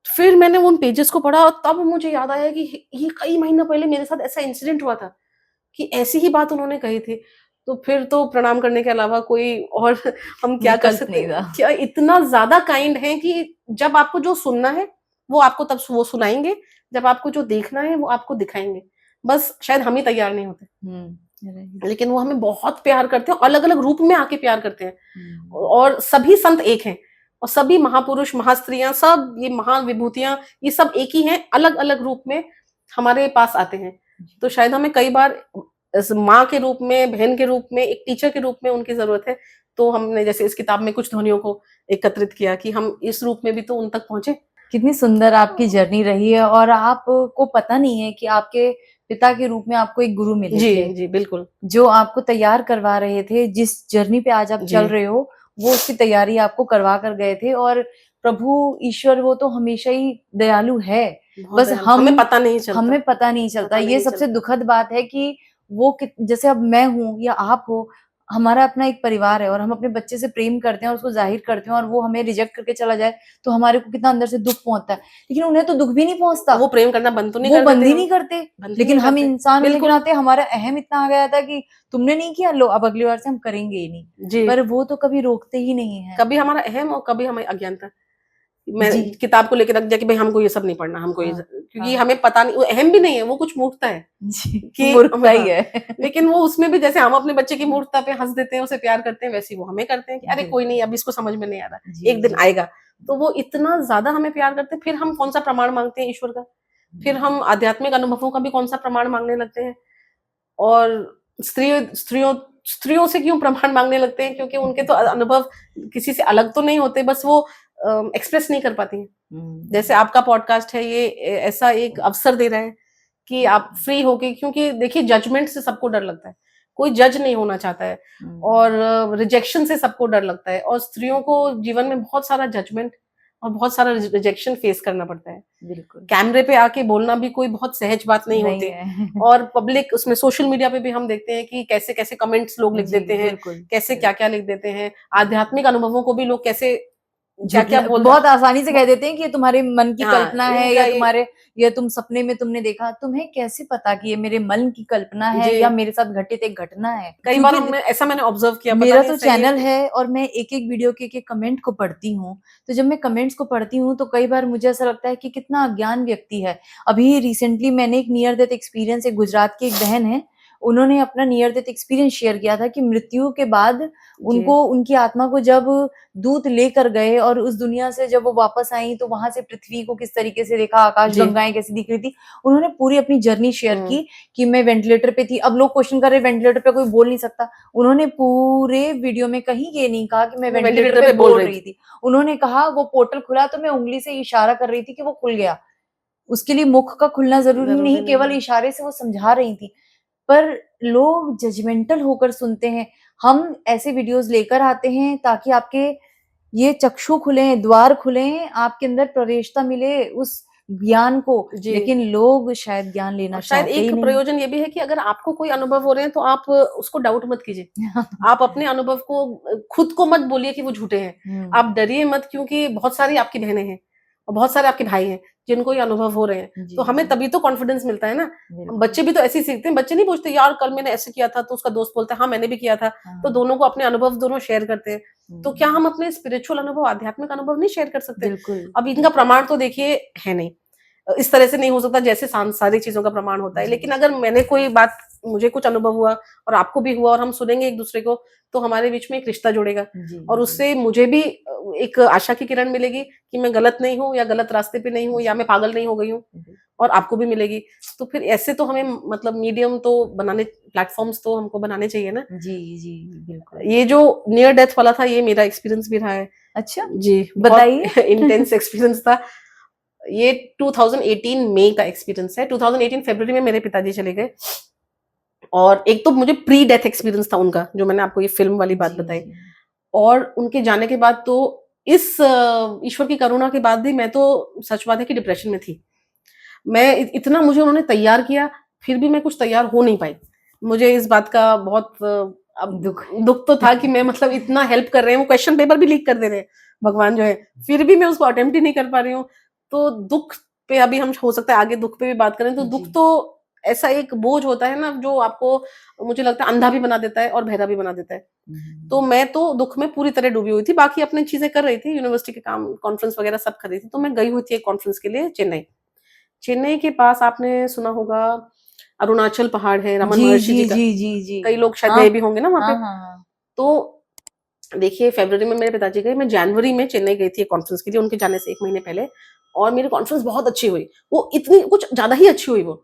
फिर मैंने उन पेजेस को पढ़ा और तब मुझे याद आया कि ये कई महीनों पहले मेरे साथ ऐसा इंसिडेंट हुआ था कि ऐसी ही बात उन्होंने कही थी। तो फिर तो प्रणाम करने के अलावा कोई और हम क्या कर विकल्प सकते नहीं हैं? था। क्या इतना ज्यादा काइंड है कि जब आपको जो सुनना है वो आपको तब वो सुनाएंगे, जब आपको जो देखना है वो आपको दिखाएंगे। बस शायद हम ही तैयार नहीं होते, राइट। लेकिन वो हमें बहुत प्यार करते हैं, अलग अलग रूप में आके प्यार करते हैं। हुँ। और सभी संत एक हैं, और सभी महापुरुष महास्त्रियां, सब ये महाविभूतियां, ये सब एक ही हैं, अलग अलग रूप में हमारे पास आते हैं। तो शायद हमें कई बार माँ के रूप में, बहन के रूप में, एक टीचर के रूप में उनकी जरूरत है। तो हमने जैसे इस किताब में कुछ ध्वनियों को एकत्रित किया कि हम इस रूप में भी तो उन तक पहुंचे। कितनी सुंदर आपकी जर्नी रही है, और आपको पता नहीं है कि आपके पिता के रूप में आपको एक गुरु मिले थे, जी जी बिल्कुल। जो आपको तैयार करवा रहे थे। जिस जर्नी पे आज आप जी चल रहे हो, वो उसकी तैयारी आपको करवा कर गए थे। और प्रभु ईश्वर वो तो हमेशा ही दयालु है, बहुत बस दयालु, हमें पता नहीं चलता। हमें पता नहीं चलता। पता ये नहीं सबसे चलता। दुखद बात है कि वो जैसे अब मैं हूँ या आप हो, हमारा अपना एक परिवार है और हम अपने बच्चे से प्रेम करते हैं और उसको जाहिर करते हैं, और वो हमें रिजेक्ट करके चला जाए तो हमारे को कितना अंदर से दुख पहुंचता है। लेकिन उन्हें तो दुख भी नहीं पहुंचता, वो प्रेम करना बंद तो नहीं वो कर बंद देते ही हम, नहीं करते। बंद ही लेकिन नहीं हम करते। इंसान होने के बिल्कुल। नाते हमारा अहम इतना आ गया था कि तुमने नहीं किया, लो अब अगली बार से हम करेंगे ही नहीं। जी, पर वो तो कभी रोकते ही नहीं है। कभी हमारा अहम और कभी हमें अज्ञानता। मैं जी। किताब को लेके रख दिया कि भाई हमको ये सब नहीं पढ़ना, हमको ये हाँ, क्योंकि हाँ। हमें पता नहीं, वो अहम भी नहीं है, वो कुछ मूर्खता है जी, कि मूर्खता ही हाँ, है। लेकिन वो उसमें भी जैसे हम अपने बच्चे की मूर्खता पे हंस देते हैं, उसे प्यार करते हैं, वैसे ही वो हमें करते हैं कि अरे बिल्कुल। कोई नहीं, अब इसको समझ में नहीं आ रहा, जी, एक दिन जी। आएगा। तो वो इतना ज्यादा हमें प्यार करते हैं, फिर हम कौन सा प्रमाण मांगते हैं ईश्वर का, फिर हम आध्यात्मिक अनुभवों का भी कौन सा प्रमाण मांगने लगते हैं। और स्त्रियों स्त्रियों से क्यों प्रमाण मांगने लगते हैं, क्योंकि उनके तो अनुभव किसी से अलग तो नहीं होते, बस वो एक्सप्रेस नहीं कर पाती हैं। जैसे आपका पॉडकास्ट है, ये ऐसा एक अवसर दे रहा है कि आप फ्री होके, क्योंकि देखिए जजमेंट से सबको डर लगता है, कोई जज नहीं होना चाहता है, और रिजेक्शन से सबको डर लगता है, और स्त्रियों को जीवन में बहुत सारा जजमेंट और बहुत सारा रिजेक्शन फेस करना पड़ता है। बिल्कुल कैमरे पे आके बोलना भी कोई बहुत सहज बात नहीं होती है। और पब्लिक उसमें सोशल मीडिया पे भी हम देखते हैं कि कैसे कैसे कमेंट्स लोग लिख जी, देते हैं, बिल्कुल कैसे क्या क्या लिख देते हैं, आध्यात्मिक अनुभवों को भी लोग कैसे क्या क्या झुठला बहुत आसानी से कह देते हैं कि ये तुम्हारे मन की हाँ, कल्पना है, इनका या ये तुम्हारे या तुम सपने में तुमने देखा। तुम्हें कैसे पता कि ये मेरे मन की कल्पना है जी या मेरे साथ घटित एक घटना है? कई बार क्योंकि ऐसा मैंने ऑब्जर्व किया, पता मेरा नहीं तो सही है चैनल कि- है और मैं एक-एक वीडियो के एक-एक कमेंट को पढ़ती हूँ। तो जब मैं कमेंट्स को पढ़ती हूँ तो कई बार मुझे ऐसा लगता है कि कितना अज्ञान व्यक्ति है। अभी रिसेंटली मैंने एक नियर डेथ एक्सपीरियंस, एक गुजरात की एक बहन है, उन्होंने अपना नियर डेथ एक्सपीरियंस शेयर किया था कि मृत्यु के बाद उनको, उनकी आत्मा को जब दूत लेकर गए और उस दुनिया से जब वो वापस आई तो वहां से पृथ्वी को किस तरीके से देखा, आकाश गंगाएं कैसी दिख रही थी। उन्होंने पूरी अपनी जर्नी शेयर की कि मैं वेंटिलेटर पे थी। अब लोग क्वेश्चन कर रहे वेंटिलेटर पे कोई बोल नहीं सकता। उन्होंने पूरे वीडियो में कहीं ये नहीं कहा कि मैं वेंटिलेटर पे बोल रही थी। उन्होंने कहा वो पोर्टल खुला तो मैं उंगली से इशारा कर रही थी कि वो खुल गया। उसके लिए मुख का खुलना जरूरी नहीं, केवल इशारे से वो समझा रही थी। पर लोग जजमेंटल होकर सुनते हैं। हम ऐसे वीडियोस लेकर आते हैं ताकि आपके ये चक्षु खुले, द्वार खुले, आपके अंदर प्रवेशता मिले उस ज्ञान को, लेकिन लोग शायद ज्ञान लेना शायद चाहते ही एक नहीं। प्रयोजन ये भी है कि अगर आपको कोई अनुभव हो रहे हैं तो आप उसको डाउट मत कीजिए। आप अपने अनुभव को खुद को मत बोलिए कि वो झूठे हैं। आप डरिए मत, क्योंकि बहुत सारी आपकी बहनें हैं और बहुत सारे आपके भाई हैं जिनको ये अनुभव हो रहे हैं। तो हमें तभी तो कॉन्फिडेंस मिलता है ना। बच्चे भी तो ऐसे ही सीखते हैं। बच्चे नहीं पूछते यार कल मैंने ऐसे किया था, तो उसका दोस्त बोलता है हाँ मैंने भी किया था। तो दोनों को अपने अनुभव दोनों शेयर करते हैं। तो क्या हम अपने स्पिरिचुअल अनुभव, आध्यात्मिक अनुभव नहीं शेयर कर सकते? अब इनका प्रमाण तो देखिए है नहीं, इस तरह से नहीं हो सकता जैसे सांसारिक चीजों का प्रमाण होता है। लेकिन अगर मैंने कोई बात, मुझे कुछ अनुभव हुआ और आपको भी हुआ और हम सुनेंगे एक दूसरे को, तो हमारे बीच में एक रिश्ता जुड़ेगा और उससे मुझे भी एक आशा की किरण मिलेगी कि मैं गलत नहीं हूँ या गलत रास्ते पे नहीं हूँ या मैं पागल नहीं हो गई हूँ, और आपको भी मिलेगी। तो फिर ऐसे तो हमें मतलब मीडियम तो बनाने, प्लेटफॉर्म्स तो हमको बनाने चाहिए ना। जी जी बिल्कुल। ये जो नियर डेथ वाला था, ये मेरा एक्सपीरियंस भी रहा है। अच्छा जी, बताइए। इंटेंस एक्सपीरियंस था ये। 2018 मई का एक्सपीरियंस है। 2018 फरवरी में मेरे पिताजी चले गए, और एक तो मुझे प्री डेथ एक्सपीरियंस था उनका, जो मैंने आपको ये फिल्म वाली बात बताई, और उनके जाने के बाद तो इस ईश्वर की करुणा के बाद भी मैं तो सच बात है कि डिप्रेशन में थी। मैं इतना मुझे उन्होंने तैयार किया, फिर भी मैं कुछ तैयार हो नहीं पाई। मुझे इस बात का बहुत अब दुख तो था कि मैं मतलब इतना हेल्प कर रहे हैं, वो क्वेश्चन पेपर भी लीक कर दे रहे हैं भगवान जो है, फिर भी मैं उसको अटेम्प्ट ही नहीं कर पा रही हूँ। तो दुख पे अभी हम हो सकता है आगे दुख पे भी बात करें। तो दुख तो ऐसा एक बोझ होता है ना, जो आपको, मुझे लगता है अंधा भी बना देता है और बहरा भी बना देता है। तो मैं तो दुख में पूरी तरह डूबी हुई थी। बाकी अपनी चीजें कर रही थी, यूनिवर्सिटी के काम, कॉन्फ्रेंस वगैरह सब कर रही थी। तो मैं गई हुई थी एक कॉन्फ्रेंस के लिए चेन्नई। चेन्नई के पास आपने सुना होगा अरुणाचल पहाड़ है, रमन महर्षि जी का। कई लोग शायद गए भी होंगे ना वहां पे। तो देखिए फरवरी में मेरे पिताजी गए, मैं जनवरी में चेन्नई गई थी कॉन्फ्रेंस के लिए, उनके जाने से 1 महीने पहले। और मेरी कॉन्फ्रेंस बहुत अच्छी हुई, वो इतनी कुछ ज्यादा ही अच्छी हुई वो।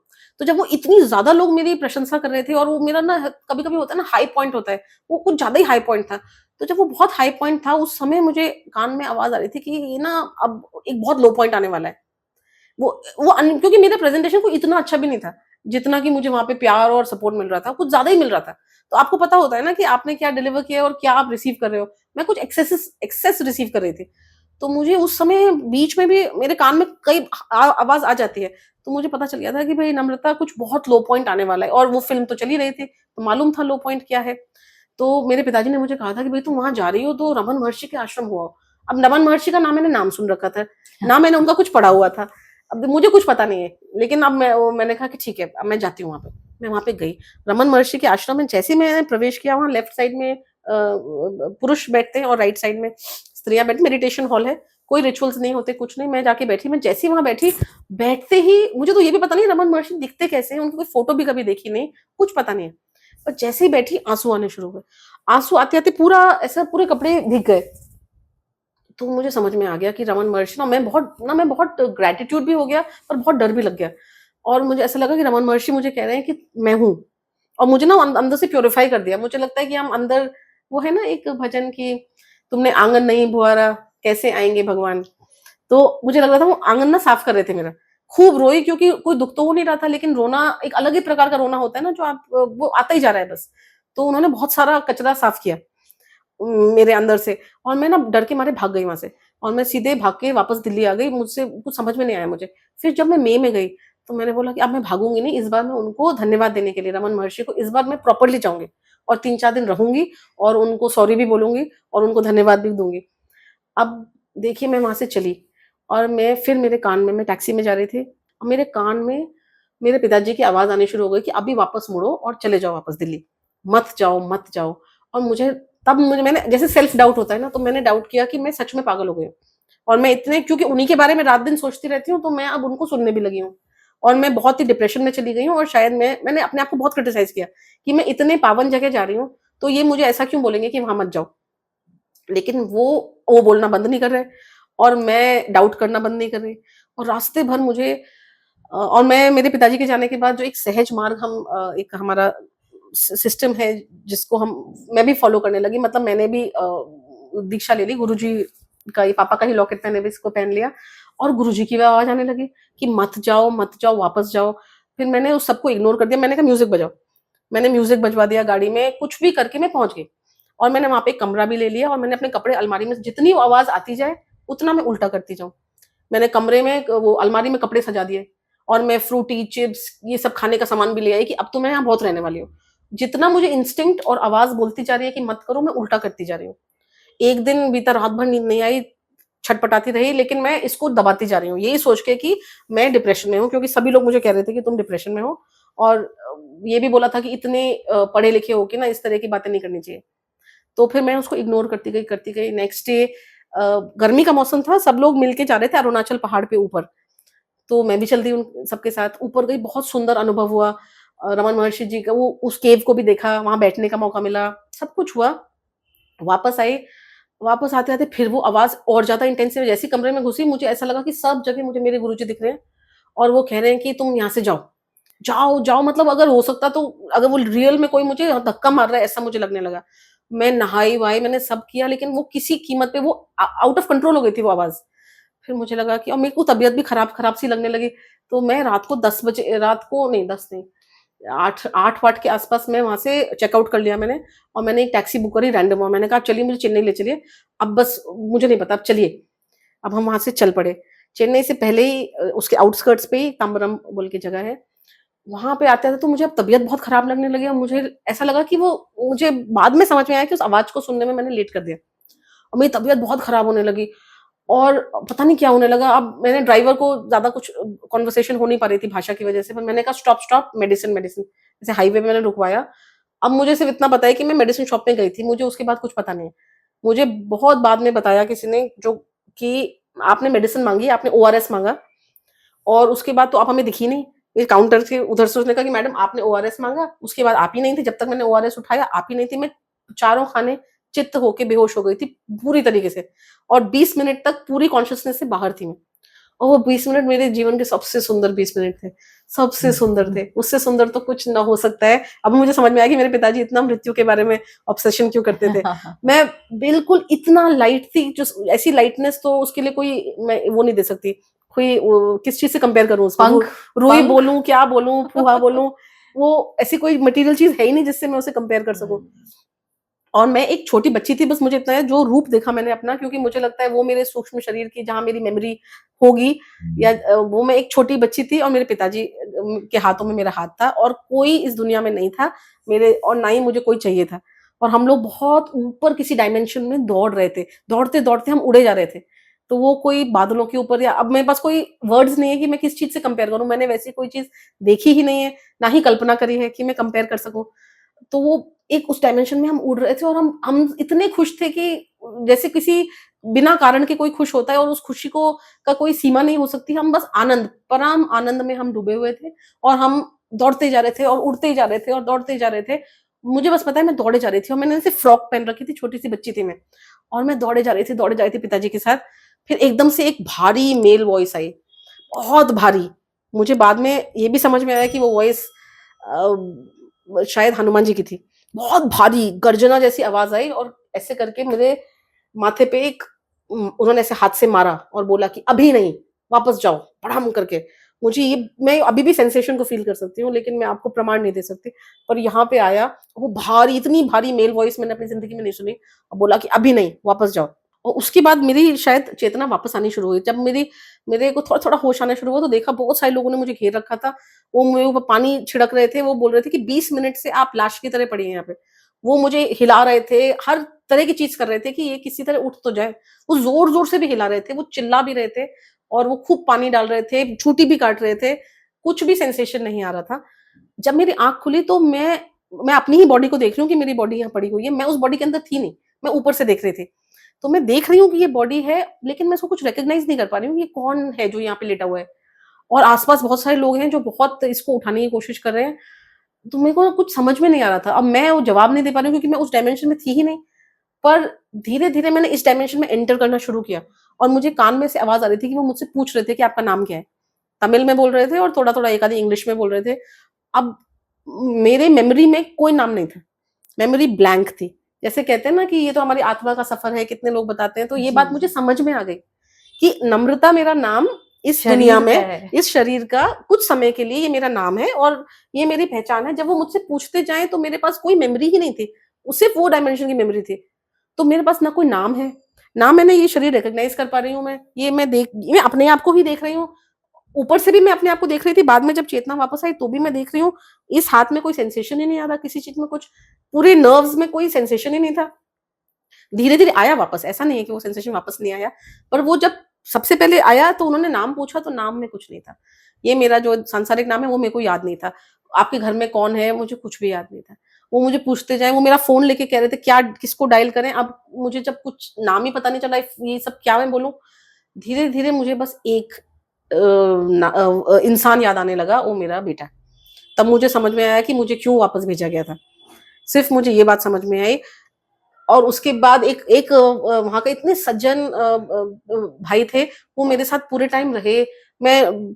तो जब वो इतनी ज्यादा लोग मेरी प्रशंसा कर रहे थे, और वो मेरा ना कभी कभी होता है ना हाई पॉइंट होता है, वो कुछ ज्यादा ही हाई पॉइंट था। तो जब वो बहुत हाई पॉइंट था, उस समय मुझे कान में आवाज आ रही थी कि ये ना अब एक बहुत लो पॉइंट आने वाला है। क्योंकि मेरा प्रेजेंटेशन को इतना अच्छा भी नहीं था जितना कि मुझे वहां पे प्यार और सपोर्ट मिल रहा था, कुछ ज्यादा ही मिल रहा था। तो आपको पता होता है ना कि आपने क्या डिलीवर किया और क्या आप रिसीव कर रहे हो। मैं कुछ एक्सेस रिसीव कर रही थी। तो मुझे उस समय बीच में भी मेरे कान में कई आवाज आ जाती है। तो मुझे पता चल गया था कि भाई नम्रता कुछ बहुत लो पॉइंट आने वाला है, और वो फिल्म तो चली रही थी तो मालूम था लो पॉइंट क्या है। तो मेरे पिताजी ने मुझे कहा था कि भाई तुम वहां जा रही हो तो रमन महर्षि के आश्रम हुआ। अब रमन महर्षि का नाम मैंने नाम सुन रखा था, ना मैंने उनका कुछ पढ़ा हुआ था। अब मुझे कुछ पता नहीं है, लेकिन अब मैंने कहा कि ठीक है अब मैं जाती हूँ वहां पे। मैं वहां पे गई रमन महर्षि के आश्रम में। जैसे ही मैंने प्रवेश किया, वहां लेफ्ट साइड में पुरुष बैठते हैं और राइट साइड में स्त्रियां बैठती। मेडिटेशन हॉल है, कोई रिचुअल्स नहीं होते, कुछ नहीं। मैं जाके बैठी, मैं जैसे ही वहां बैठी, बैठते ही मुझे तो ये भी पता नहीं रमन महर्षि दिखते कैसे हैं, उनकी कोई फोटो भी कभी देखी नहीं, कुछ पता नहीं है। पर जैसे ही बैठी आंसू आने शुरू हुए। आंसू आते आते पूरा ऐसा पूरे कपड़े भीग गए। तो मुझे समझ में आ गया कि रमन महर्षि मैं बहुत ग्रैटिट्यूड भी हो गया और बहुत डर भी लग गया। और मुझे ऐसा लगा कि रमन महर्षि मुझे कह रहे हैं कि मैं हूँ, और मुझे ना अंदर से प्यूरिफाई कर दिया। मुझे लगता है कि हम अंदर, वो है ना एक भजन की, तुमने आंगन नहीं बुआरा कैसे आएंगे भगवान। तो मुझे लग रहा था वो आंगन ना साफ कर रहे थे मेरा। खूब रोई, क्योंकि कोई दुख तो हो नहीं रहा था, लेकिन रोना एक अलग ही प्रकार का रोना होता है ना, जो आप वो आता ही जा रहा है बस। तो उन्होंने बहुत सारा कचरा साफ किया मेरे अंदर से, और मैं ना डर के मारे भाग गई वहां से, और मैं सीधे भाग के वापस दिल्ली आ गई। मुझसे कुछ समझ में नहीं आया मुझे। फिर जब मैं मई में गई, तो मैंने बोला कि अब मैं भागूंगी नहीं, इस बार मैं उनको धन्यवाद देने के लिए, रमन महर्षि को, इस बार मैं प्रॉपरली जाऊंगी और 3-4 दिन रहूंगी और उनको सॉरी भी बोलूंगी और उनको धन्यवाद भी दूंगी। अब देखिए, मैं वहां से चली, और मैं फिर मेरे कान में, मैं टैक्सी में जा रही थी, और मेरे कान में मेरे पिताजी की आवाज आनी शुरू हो गई कि अभी वापस मुड़ो और चले जाओ वापस दिल्ली, मत जाओ मत जाओ। और मुझे तब मुझे मैंने जैसे सेल्फ डाउट होता है ना, तो मैंने डाउट किया कि मैं सच में पागल हो गई हूँ। और मैं इतने, क्योंकि उन्हीं के बारे में रात दिन सोचती रहती हूँ, तो मैं अब उनको सुनने भी लगी हूँ। और मैं बहुत ही डिप्रेशन में चली गई हूँ, और शायद मैंने अपने आप को बहुत क्रिटिसाइज किया कि मैं इतने पावन जगह जा रही हूँ, तो ये मुझे ऐसा क्यों बोलेंगे कि वहां मत जाओ। लेकिन वो बोलना बंद नहीं कर रहे, और मैं डाउट करना बंद नहीं कर रही। और रास्ते भर मुझे और मैं मेरे पिताजी के जाने के बाद जो एक सहज मार्ग हम एक हमारा सिस्टम है, जिसको हम मैं भी फॉलो करने लगी। मतलब मैंने भी दीक्षा ले ली गुरुजी का, ये पापा का ही लॉकेट मैंने भी इसको पहन लिया, और गुरुजी की भी आवाज आने लगी कि मत जाओ मत जाओ, वापस जाओ। फिर मैंने उस सबको इग्नोर कर दिया, मैंने कहा म्यूजिक बजाओ। मैंने म्यूजिक बजवा दिया गाड़ी में, कुछ भी करके मैं पहुंच गई। और मैंने वहां पे एक कमरा भी ले लिया, और मैंने अपने कपड़े अलमारी में जितनी आवाज आती जाए उतना मैं उल्टा करती जाऊं। मैंने कमरे में वो अलमारी में कपड़े सजा दिए, और मैं फ्रूटी चिप्स ये सब खाने का सामान भी ले आई कि अब तो मैं यहाँ बहुत रहने वाली हूँ। जितना मुझे इंस्टिंक्ट और आवाज बोलती जा रही है कि मत करो, मैं उल्टा करती जा रही हूँ। एक दिन बीता, रात भर नींद नहीं आई, छटपटाती रही, लेकिन मैं इसको दबाती जा रही हूँ, यही सोच के कि मैं डिप्रेशन में हूँ, क्योंकि सभी लोग मुझे कह रहे थे कि तुम डिप्रेशन में हो। और ये भी बोला था कि इतने पढ़े लिखे हो के ना इस तरह की बातें नहीं करनी चाहिए। तो फिर मैं उसको इग्नोर करती गई। नेक्स्ट डे गर्मी का मौसम था, सब लोग मिलके जा रहे थे अरुणाचल पहाड़ पे ऊपर, तो मैं भी चल दी उन सबके साथ। ऊपर गई, बहुत सुंदर अनुभव हुआ। रमन महर्षि जी का वो उस केव को भी देखा, वहां बैठने का मौका मिला, सब कुछ हुआ। वापस आई, वापस आते आते फिर वो आवाज और ज्यादा इंटेंसिव, जैसी कमरे में घुसी मुझे ऐसा लगा कि सब जगह मुझे मेरे गुरुजी दिख रहे हैं, और वो कह रहे हैं कि तुम यहाँ से जाओ जाओ जाओ। मतलब अगर हो सकता तो, अगर वो रियल में कोई मुझे धक्का मार रहा है ऐसा मुझे लगने लगा। मैं नहाई वहाई, मैंने सब किया, लेकिन वो किसी कीमत पे वो आउट ऑफ कंट्रोल हो गई थी वो आवाज। फिर मुझे लगा कि, और मेरे को तबीयत भी खराब खराब सी लगने लगी। तो मैं रात को 10 बजे, रात को नहीं 10 नहीं, 8 8 वाट के आसपास मैं वहां से चेकआउट कर लिया मैंने। और मैंने एक टैक्सी बुक करी रैंडम, और मैंने कहा चलिए मुझे चेन्नई ले चलिए, अब बस मुझे नहीं पता, अब चलिए। अब हम वहां से चल पड़े। चेन्नई से पहले ही उसके आउटस्कर्ट्स पे ही ताम्बरम बोल के जगह है, वहां पे आते आते तो मुझे अब तबीयत बहुत खराब लगने लगी, और मुझे ऐसा लगा कि वो, मुझे बाद में समझ में आया कि उस आवाज को सुनने में मैंने लेट कर दिया, और मेरी तबीयत बहुत खराब होने लगी। और पता नहीं क्या होने लगा। अब मैंने ड्राइवर को, ज्यादा कुछ कॉन्वर्सेशन हो नहीं पा रही थी भाषा की वजह से, पर मैंने कहा स्टॉप स्टॉप, मेडिसिन मेडिसिन, जैसे हाईवे पे मैंने रुकवाया। अब मुझे सिर्फ इतना पता है कि मैं मेडिसिन शॉप में गई थी, मुझे उसके बाद कुछ पता नहीं है। मुझे बहुत बाद में बताया किसी ने, जो कि आपने मेडिसिन मांगी, आपने ओआरएस मांगा, और उसके बाद तो आप हमें दिखी नहीं। ये काउंटर से उधर से उसने कहा कि मैडम आपने ओआरएस मांगा, उसके बाद आप ही नहीं थी, जब तक मैंने ओआरएस उठाया आप ही नहीं थी। मैं चारों खाने चित्त होके बेहोश हो गई थी पूरी तरीके से, और 20 मिनट तक पूरी कॉन्शियसनेस से बाहर थी मैं। और वो 20 मिनट मेरे जीवन के सबसे सुंदर 20 मिनट थे, सबसे सुंदर थे, उससे सुंदर तो कुछ ना हो सकता है। अब मुझे समझ में आया कि मेरे पिताजी इतना मृत्यु के बारे में ऑब्सेशन क्यों करते थे। मैं बिल्कुल इतना लाइट थी, जो ऐसी लाइटनेस तो उसके लिए कोई, मैं वो नहीं दे सकती। कोई किस चीज से कंपेयर करूं उसको, पंख रुई पंख बोलूं, क्या बोलूं, फुहा बोलूं, वो ऐसी कोई मटेरियल चीज है ही नहीं जिससे मैं उसे कंपेयर कर सकूं। और मैं एक छोटी बच्ची थी, बस मुझे इतना है, जो रूप देखा मैंने अपना, क्योंकि मुझे लगता है वो मेरे सूक्ष्म शरीर की जहाँ मेरी मेमोरी होगी, या वो मैं एक छोटी बच्ची थी, और मेरे पिताजी के हाथों में मेरा हाथ था, और कोई इस दुनिया में नहीं था मेरे, और ना ही मुझे कोई चाहिए था। और हम लोग बहुत ऊपर किसी डायमेंशन में दौड़ रहे थे, दौड़ते दौड़ते हम उड़े जा रहे थे। तो वो कोई बादलों के ऊपर, या अब मेरे पास कोई वर्ड्स नहीं है कि मैं किस चीज से कंपेयर करूं, मैंने वैसी कोई चीज देखी ही नहीं है, ना ही कल्पना करी है कि मैं कंपेयर कर सकूं। तो वो एक उस डायमेंशन में हम उड़ रहे थे, और हम इतने खुश थे कि जैसे किसी बिना कारण के कोई खुश होता है, और उस खुशी को का कोई सीमा नहीं हो सकती। हम बस आनंद, परम आनंद में हम डूबे हुए थे, और हम दौड़ते जा रहे थे और उड़ते जा रहे थे और दौड़ते जा रहे थे। मुझे बस पता है मैं दौड़े जा रही थी और मैंने ऐसे फ्रॉक पहन रखी थी, छोटी सी बच्ची थी मैं, और मैं दौड़े जा रही थी पिताजी के साथ। फिर एकदम से एक भारी मेल वॉइस आई, बहुत भारी। मुझे बाद में ये भी समझ में आया कि वो वॉइस शायद हनुमान जी की थी। बहुत भारी गर्जना जैसी आवाज आई और ऐसे करके मेरे माथे पे एक उन्होंने ऐसे हाथ से मारा और बोला कि अभी नहीं, वापस जाओ, पढ़ाम करके। मुझे ये, मैं अभी भी सेंसेशन को फील कर सकती हूँ, लेकिन मैं आपको प्रमाण नहीं दे सकती। पर यहाँ पे आया वो भारी, इतनी भारी मेल वॉइस मैंने अपनी जिंदगी में नहीं सुनी, और बोला कि अभी नहीं, वापस जाओ। और उसके बाद मेरी शायद चेतना वापस आनी शुरू हुई। जब मेरे को थोड़ा थोड़ा होश आना शुरू हुआ तो देखा बहुत सारे लोगों ने मुझे घेर रखा था। वो मेरे ऊपर पानी छिड़क रहे थे, वो बोल रहे थे कि 20 मिनट से आप लाश की तरह पड़ी हैं यहाँ पे। वो मुझे हिला रहे थे, हर तरह की चीज कर रहे थे कि ये किसी तरह उठ तो जाए। वो जोर जोर से भी हिला रहे थे, वो चिल्ला भी रहे थे, और वो खूब पानी डाल रहे थे, छूटी भी काट रहे थे। कुछ भी सेंसेशन नहीं आ रहा था। जब मेरी आंख खुली तो मैं अपनी ही बॉडी को देख रही हूँ कि मेरी बॉडी यहाँ पड़ी हुई है। मैं उस बॉडी के अंदर थी नहीं, मैं ऊपर से देख रही थी। तो मैं देख रही हूँ कि ये बॉडी है, लेकिन मैं उसको कुछ रिकॉग्नाइज नहीं कर पा रही हूँ, ये कौन है जो यहाँ पे लेटा हुआ है। और आसपास बहुत सारे लोग हैं जो बहुत इसको उठाने की कोशिश कर रहे हैं। तो मेरे को कुछ समझ में नहीं आ रहा था। अब मैं वो जवाब नहीं दे पा रही हूँ क्योंकि मैं उस डायमेंशन में थी ही नहीं। पर धीरे-धीरे मैंने इस डायमेंशन में एंटर करना शुरू किया, और मुझे कान में से आवाज़ आ रही थी कि वो मुझसे पूछ रहे थे कि आपका नाम क्या है? तमिल में बोल रहे थे और थोड़ा-थोड़ा एक आधी इंग्लिश में बोल रहे थे। अब मेरे मेमोरी में कोई नाम नहीं था। मेमोरी ब्लैंक थी। जैसे कहते हैं ना कि ये तो हमारी आत्मा का सफ़र है, कितने लोग बताते हैं, तो ये जी, बात मुझे जी। समझ में आ गई कि नम्रता मेरा नाम इस दुनिया शरीर का में, है। इस शरीर का कुछ समय के लिए ये मेरा नाम है और ये मेरी पहचान है। जब वो मुझसे पूछते जाएँ तो मेरे पास कोई मेमोरी ही नहीं थी। सिर्फ़ वो डायमेंशन की मेमोरी थी। तो मेरे पास ना कोई नाम है, ना मैंने ये शरीर रिकॉग्नाइज़ कर पा रही हूँ मैं। मैं अपने आप को ही देख रही हूँ। ऊपर से भी मैं अपने आप को देख रही थी, बाद में जब चेतना वापस आई तो भी मैं देख रही हूँ। इस हाथ में कोई सेंसेशन ही नहीं आ रहा किसी चीज़ में कुछ, पूरे नर्व्स में कोई सेंसेशन ही नहीं था। धीरे-धीरे आया वापस, ऐसा नहीं है कि वो सेंसेशन वापस नहीं आया, पर वो जब सबसे पहले आया तो उन्होंने नाम पूछा तो नाम में कुछ नहीं था। ये मेरा जो सांसारिक नाम है वो मेरे को याद नहीं था। आपके घर में कौन है? मुझे कुछ भी याद नहीं था। वो मुझे पूछते जाएँ, वो मेरा फ़ोन लेके कह रहे थे क्या किसको डायल करें? अब मुझे जब कुछ नाम ही पता नहीं चला ये सब क्या मैं बोलूँ? धीरे-धीरे मुझे बस एक इंसान याद आने लगा, वो मेरा बेटा। तब मुझे समझ में आया कि मुझे क्यों वापस भेजा गया था। सिर्फ़ मुझे ये बात समझ में आई। और उसके बाद एक एक वहाँ के इतने सज्जन भाई थे, वो मेरे साथ पूरे टाइम रहे।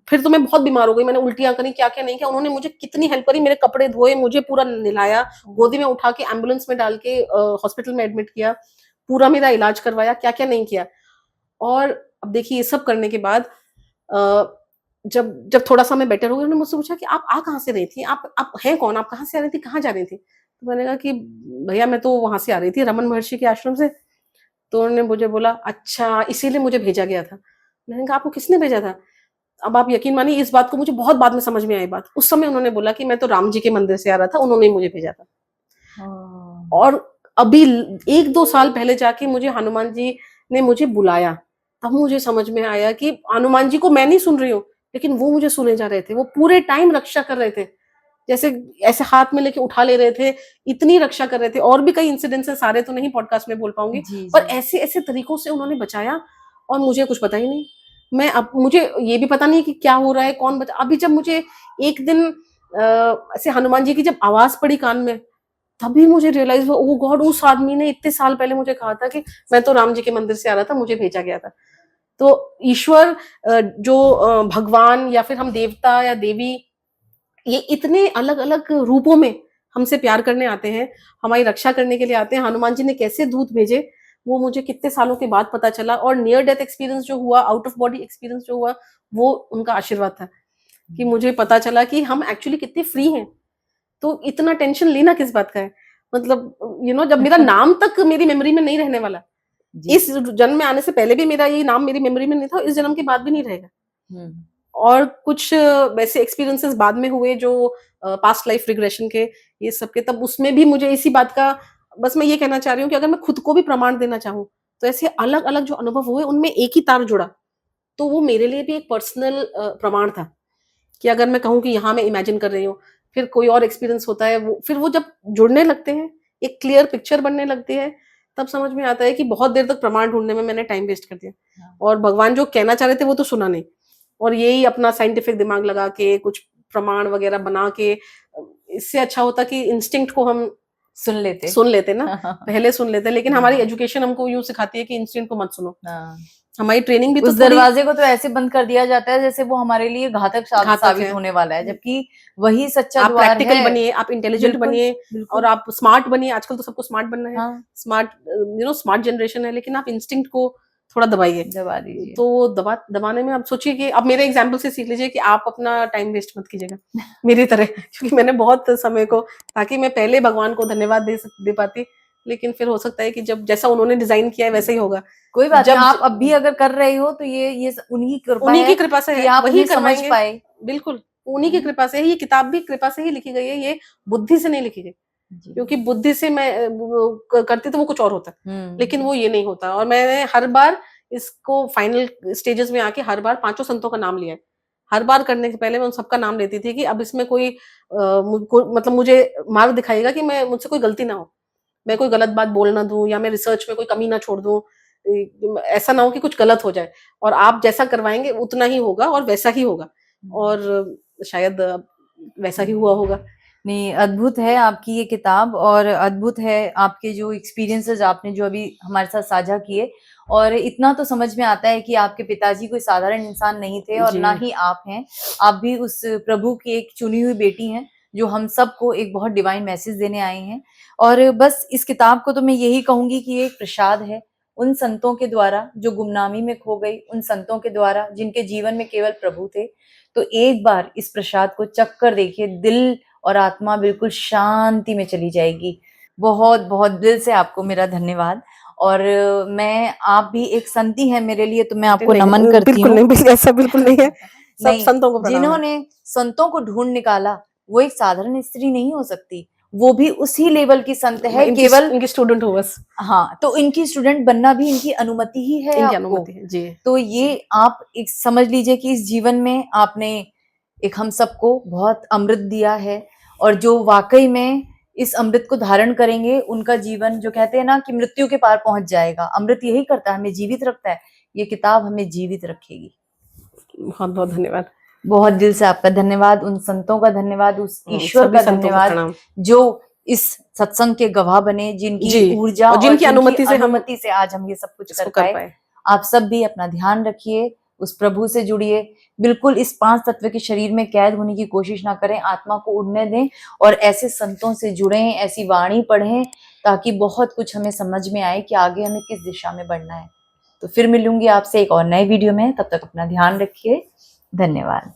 फिर तो मैं बहुत बीमार हो गई, मैंने उल्टियाँ करी, क्या-क्या नहीं किया। उन्होंने मुझे कितनी हेल्प करी, मेरे कपड़े धोए, मुझे पूरा नहलाया, गोदी में उठा के एम्बुलेंस में डाल के हॉस्पिटल में एडमिट किया, पूरा मेरा इलाज करवाया, क्या-क्या नहीं किया। और अब देखिए ये सब करने के बाद अ, जब जब थोड़ा-सा मैं बेटर हो गई, उन्होंने मुझसे पूछा कि आप आ कहाँ से रही थी? आप हैं कौन? आप कहाँ से आ रही थी? कहाँ जा रही थी? तो मैंने कहा कि भैया मैं तो वहाँ से आ रही थी, रमन महर्षि के आश्रम से। तो उन्होंने मुझे बोला, "अच्छा, इसीलिए मुझे भेजा गया था।" मैंने कहा, "आपको किसने भेजा था?" अब आप यकीन मानिए इस बात को मुझे बहुत बाद में समझ में आई बात। उस समय उन्होंने बोला कि मैं तो राम जी के मंदिर से आ रहा था, उन्होंने ही मुझे भेजा था। ओह! और अभी 1-2 साल पहले जाके मुझे हनुमान जी ने मुझे बुलाया। तब मुझे समझ में आया कि हनुमान जी को मैं नहीं सुन रही हूँ, लेकिन वो मुझे सुने जा रहे थे। वो पूरे टाइम रक्षा कर रहे थे। जैसे ऐसे हाथ में लेके उठा ले रहे थे, इतनी रक्षा कर रहे थे। और भी कई इंसिडेंट्स हैं, सारे तो नहीं पॉडकास्ट में बोल पाऊँगी, जी, पर जी। ऐसे-ऐसे तरीकों से उन्होंने बचाया और मुझे कुछ पता ही नहीं। अब मुझे ये भी पता नहीं कि क्या हो रहा है, कौन बचा अभी जब मुझे एक दिन ऐसे हनुमान जी की जब आवाज़ पड़ी कान में, तभी मुझे रियलाइज़ हुआ, ओह गॉड! उस आदमी ने इतने साल पहले मुझे कहा था कि मैं तो राम जी के मंदिर से आ रहा था, मुझे भेजा गया था। तो ईश्वर भगवान या फिर हम देवता या देवी, ये इतने अलग-अलग रूपों में हमसे प्यार करने आते हैं, हमारी रक्षा करने के लिए आते हैं। हनुमान जी ने कैसे दूत भेजे, वो मुझे कितने सालों के बाद पता चला। और नियर डेथ एक्सपीरियंस जो हुआ, आउट ऑफ बॉडी एक्सपीरियंस जो हुआ, वो उनका आशीर्वाद था कि मुझे पता चला कि हम एक्चुअली कितने फ्री हैं। तो इतना टेंशन लेना किस बात का है? मतलब जब मेरा नाम तक मेरी मेमोरी में नहीं रहने वाला। जी। इस जन्म में आने से पहले भी मेरा ये नाम मेरी मेमोरी में नहीं था, इस जन्म के बाद भी नहीं रहेगा। हुँ। और कुछ वैसे एक्सपीरियंसेस बाद में हुए जो पास्ट लाइफ रिग्रेशन के, ये सब के, तब उसमें भी मुझे इसी बात का, बस मैं ये कहना चाह रही हूँ कि अगर मैं खुद को भी प्रमाण देना चाहूँ, तो ऐसे अलग-अलग जो अनुभव हुए उनमें एक ही तार जुड़ा, तो वो मेरे लिए भी एक पर्सनल प्रमाण था कि अगर मैं कहूँ कि यहाँ मैं इमेजिन कर रही हूँ, फिर कोई और एक्सपीरियंस होता है, वो फिर वो जब जुड़ने लगते हैं, एक क्लियर पिक्चर बनने लगती है, तब समझ में आता है कि बहुत देर तक प्रमाण ढूँढने में मैंने टाइम वेस्ट कर दिया हाँ। और भगवान जो कहना चाह रहे थे वो तो सुना नहीं। और यही अपना साइंटिफिक दिमाग लगा के कुछ प्रमाण वगैरह बना के इससे अच्छा होता कि इंस्टिंक्ट को हम सुन लेते ना, पहले सुन लेते, लेकिन हमारी एजुकेशन हमको यूं सिखाती है कि इंस्टिंक्ट को मत सुनो। हमारी ट्रेनिंग भी तो उस दरवाजे को तो ऐसे बंद कर दिया जाता है जैसे वो हमारे लिए घातक साबित होने वाला है, जबकि वही सच्चा आप द्वार है। प्रैक्टिकल बनिए, आप इंटेलिजेंट बनिए और आप स्मार्ट बनिए। आजकल तो सबको स्मार्ट बनना है, स्मार्ट स्मार्ट जनरेशन है, लेकिन आप इंस्टिंक्ट को थोड़ा दबा दीजिए। तो दबाने में आप सोचिए कि अब मेरे एग्जाम्पल से सीख लीजिए कि आप अपना टाइम वेस्ट मत कीजिएगा मेरी तरह, क्योंकि मैंने बहुत समय को, ताकि मैं पहले भगवान को धन्यवाद दे पाती, लेकिन फिर हो सकता है कि जब जैसा उन्होंने डिजाइन किया है वैसे ही होगा। कोई बात नहीं, आप अब भी अगर कर रहे हो तो ये उन्हीं की कृपा से है, आप वही समझ पाए। बिल्कुल उन्हीं की कृपा से है। ये किताब भी कृपा से ही लिखी गई है, ये बुद्धि से नहीं लिखी गई, क्योंकि बुद्धि से मैं करती तो वो कुछ और होता, लेकिन वो ये नहीं होता। और मैंने हर बार इसको फाइनल स्टेजेस में आके हर बार 5 संतों का नाम लिया है। हर बार करने से पहले मैं उन सबका नाम लेती थी कि अब इसमें कोई मतलब मुझे मार्ग दिखाएगा कि मैं मुझसे कोई गलती ना हो, मैं कोई गलत बात बोल ना दूं, या मैं रिसर्च में कोई कमी ना छोड़ दूं, ऐसा ना हो कि कुछ गलत हो जाए। और आप जैसा करवाएंगे उतना ही होगा और वैसा ही होगा, और शायद वैसा ही हुआ होगा। नहीं, अद्भुत है आपकी ये किताब, और अद्भुत है आपके जो एक्सपीरियंसेस आपने जो अभी हमारे साथ साझा किए। और इतना तो समझ में आता है कि आपके पिताजी कोई साधारण इंसान नहीं थे, और ना ही आप हैं। आप भी उस प्रभु की एक चुनी हुई बेटी हैं, जो हम सबको एक बहुत डिवाइन मैसेज देने आए हैं। और बस इस किताब को तो मैं यही कहूंगी कि ये एक प्रसाद है उन संतों के द्वारा जो गुमनामी में खो गई, उन संतों के द्वारा जिनके जीवन में केवल प्रभु थे। तो एक बार इस प्रसाद को चख कर देखिए, दिल और आत्मा बिल्कुल शांति में चली जाएगी। बहुत बहुत दिल से आपको मेरा धन्यवाद। और मैं, आप भी एक संती हैं मेरे लिए, तो मैं आपको नमन करती हूँ। बिल्कुल नहीं, ऐसा बिल्कुल नहीं है। सब संतों को प्रणाम है। जिन्होंने संतों को ढूंढ निकाला, वो एक साधारण स्त्री नहीं हो सकती, वो भी उसी लेवल की संत है, केवल इनकी स्टूडेंट हो बस। हाँ, तो इनकी स्टूडेंट बनना भी इनकी अनुमति ही है, इनकी आपको अनुमति है जी। तो ये आप एक समझ लीजिए कि इस जीवन में आपने एक हम सबको बहुत अमृत दिया है, और जो वाकई में इस अमृत को धारण करेंगे, उनका जीवन, जो कहते हैं ना कि मृत्यु के पार पहुंच जाएगा। अमृत यही करता है, हमें जीवित रखता है। ये किताब हमें जीवित रखेगी। बहुत बहुत धन्यवाद। बहुत दिल से आपका धन्यवाद, उन संतों का धन्यवाद, उस ईश्वर का धन्यवाद जो इस सत्संग के गवाह बने, जिनकी ऊर्जा और जिनकी अनुमति से आज हम ये सब कुछ कर पाए। आप सब भी अपना ध्यान रखिए, उस प्रभु से जुड़िए। बिल्कुल इस 5 तत्व के शरीर में कैद होने की कोशिश ना करें, आत्मा को उड़ने दें, और ऐसे संतों से जुड़ें, ऐसी वाणी पढ़ें, ताकि बहुत कुछ हमें समझ में आए कि आगे हमें किस दिशा में बढ़ना है। तो फिर मिलूंगी आपसे एक और नए वीडियो में, तब तक अपना ध्यान रखिए। धन्यवाद।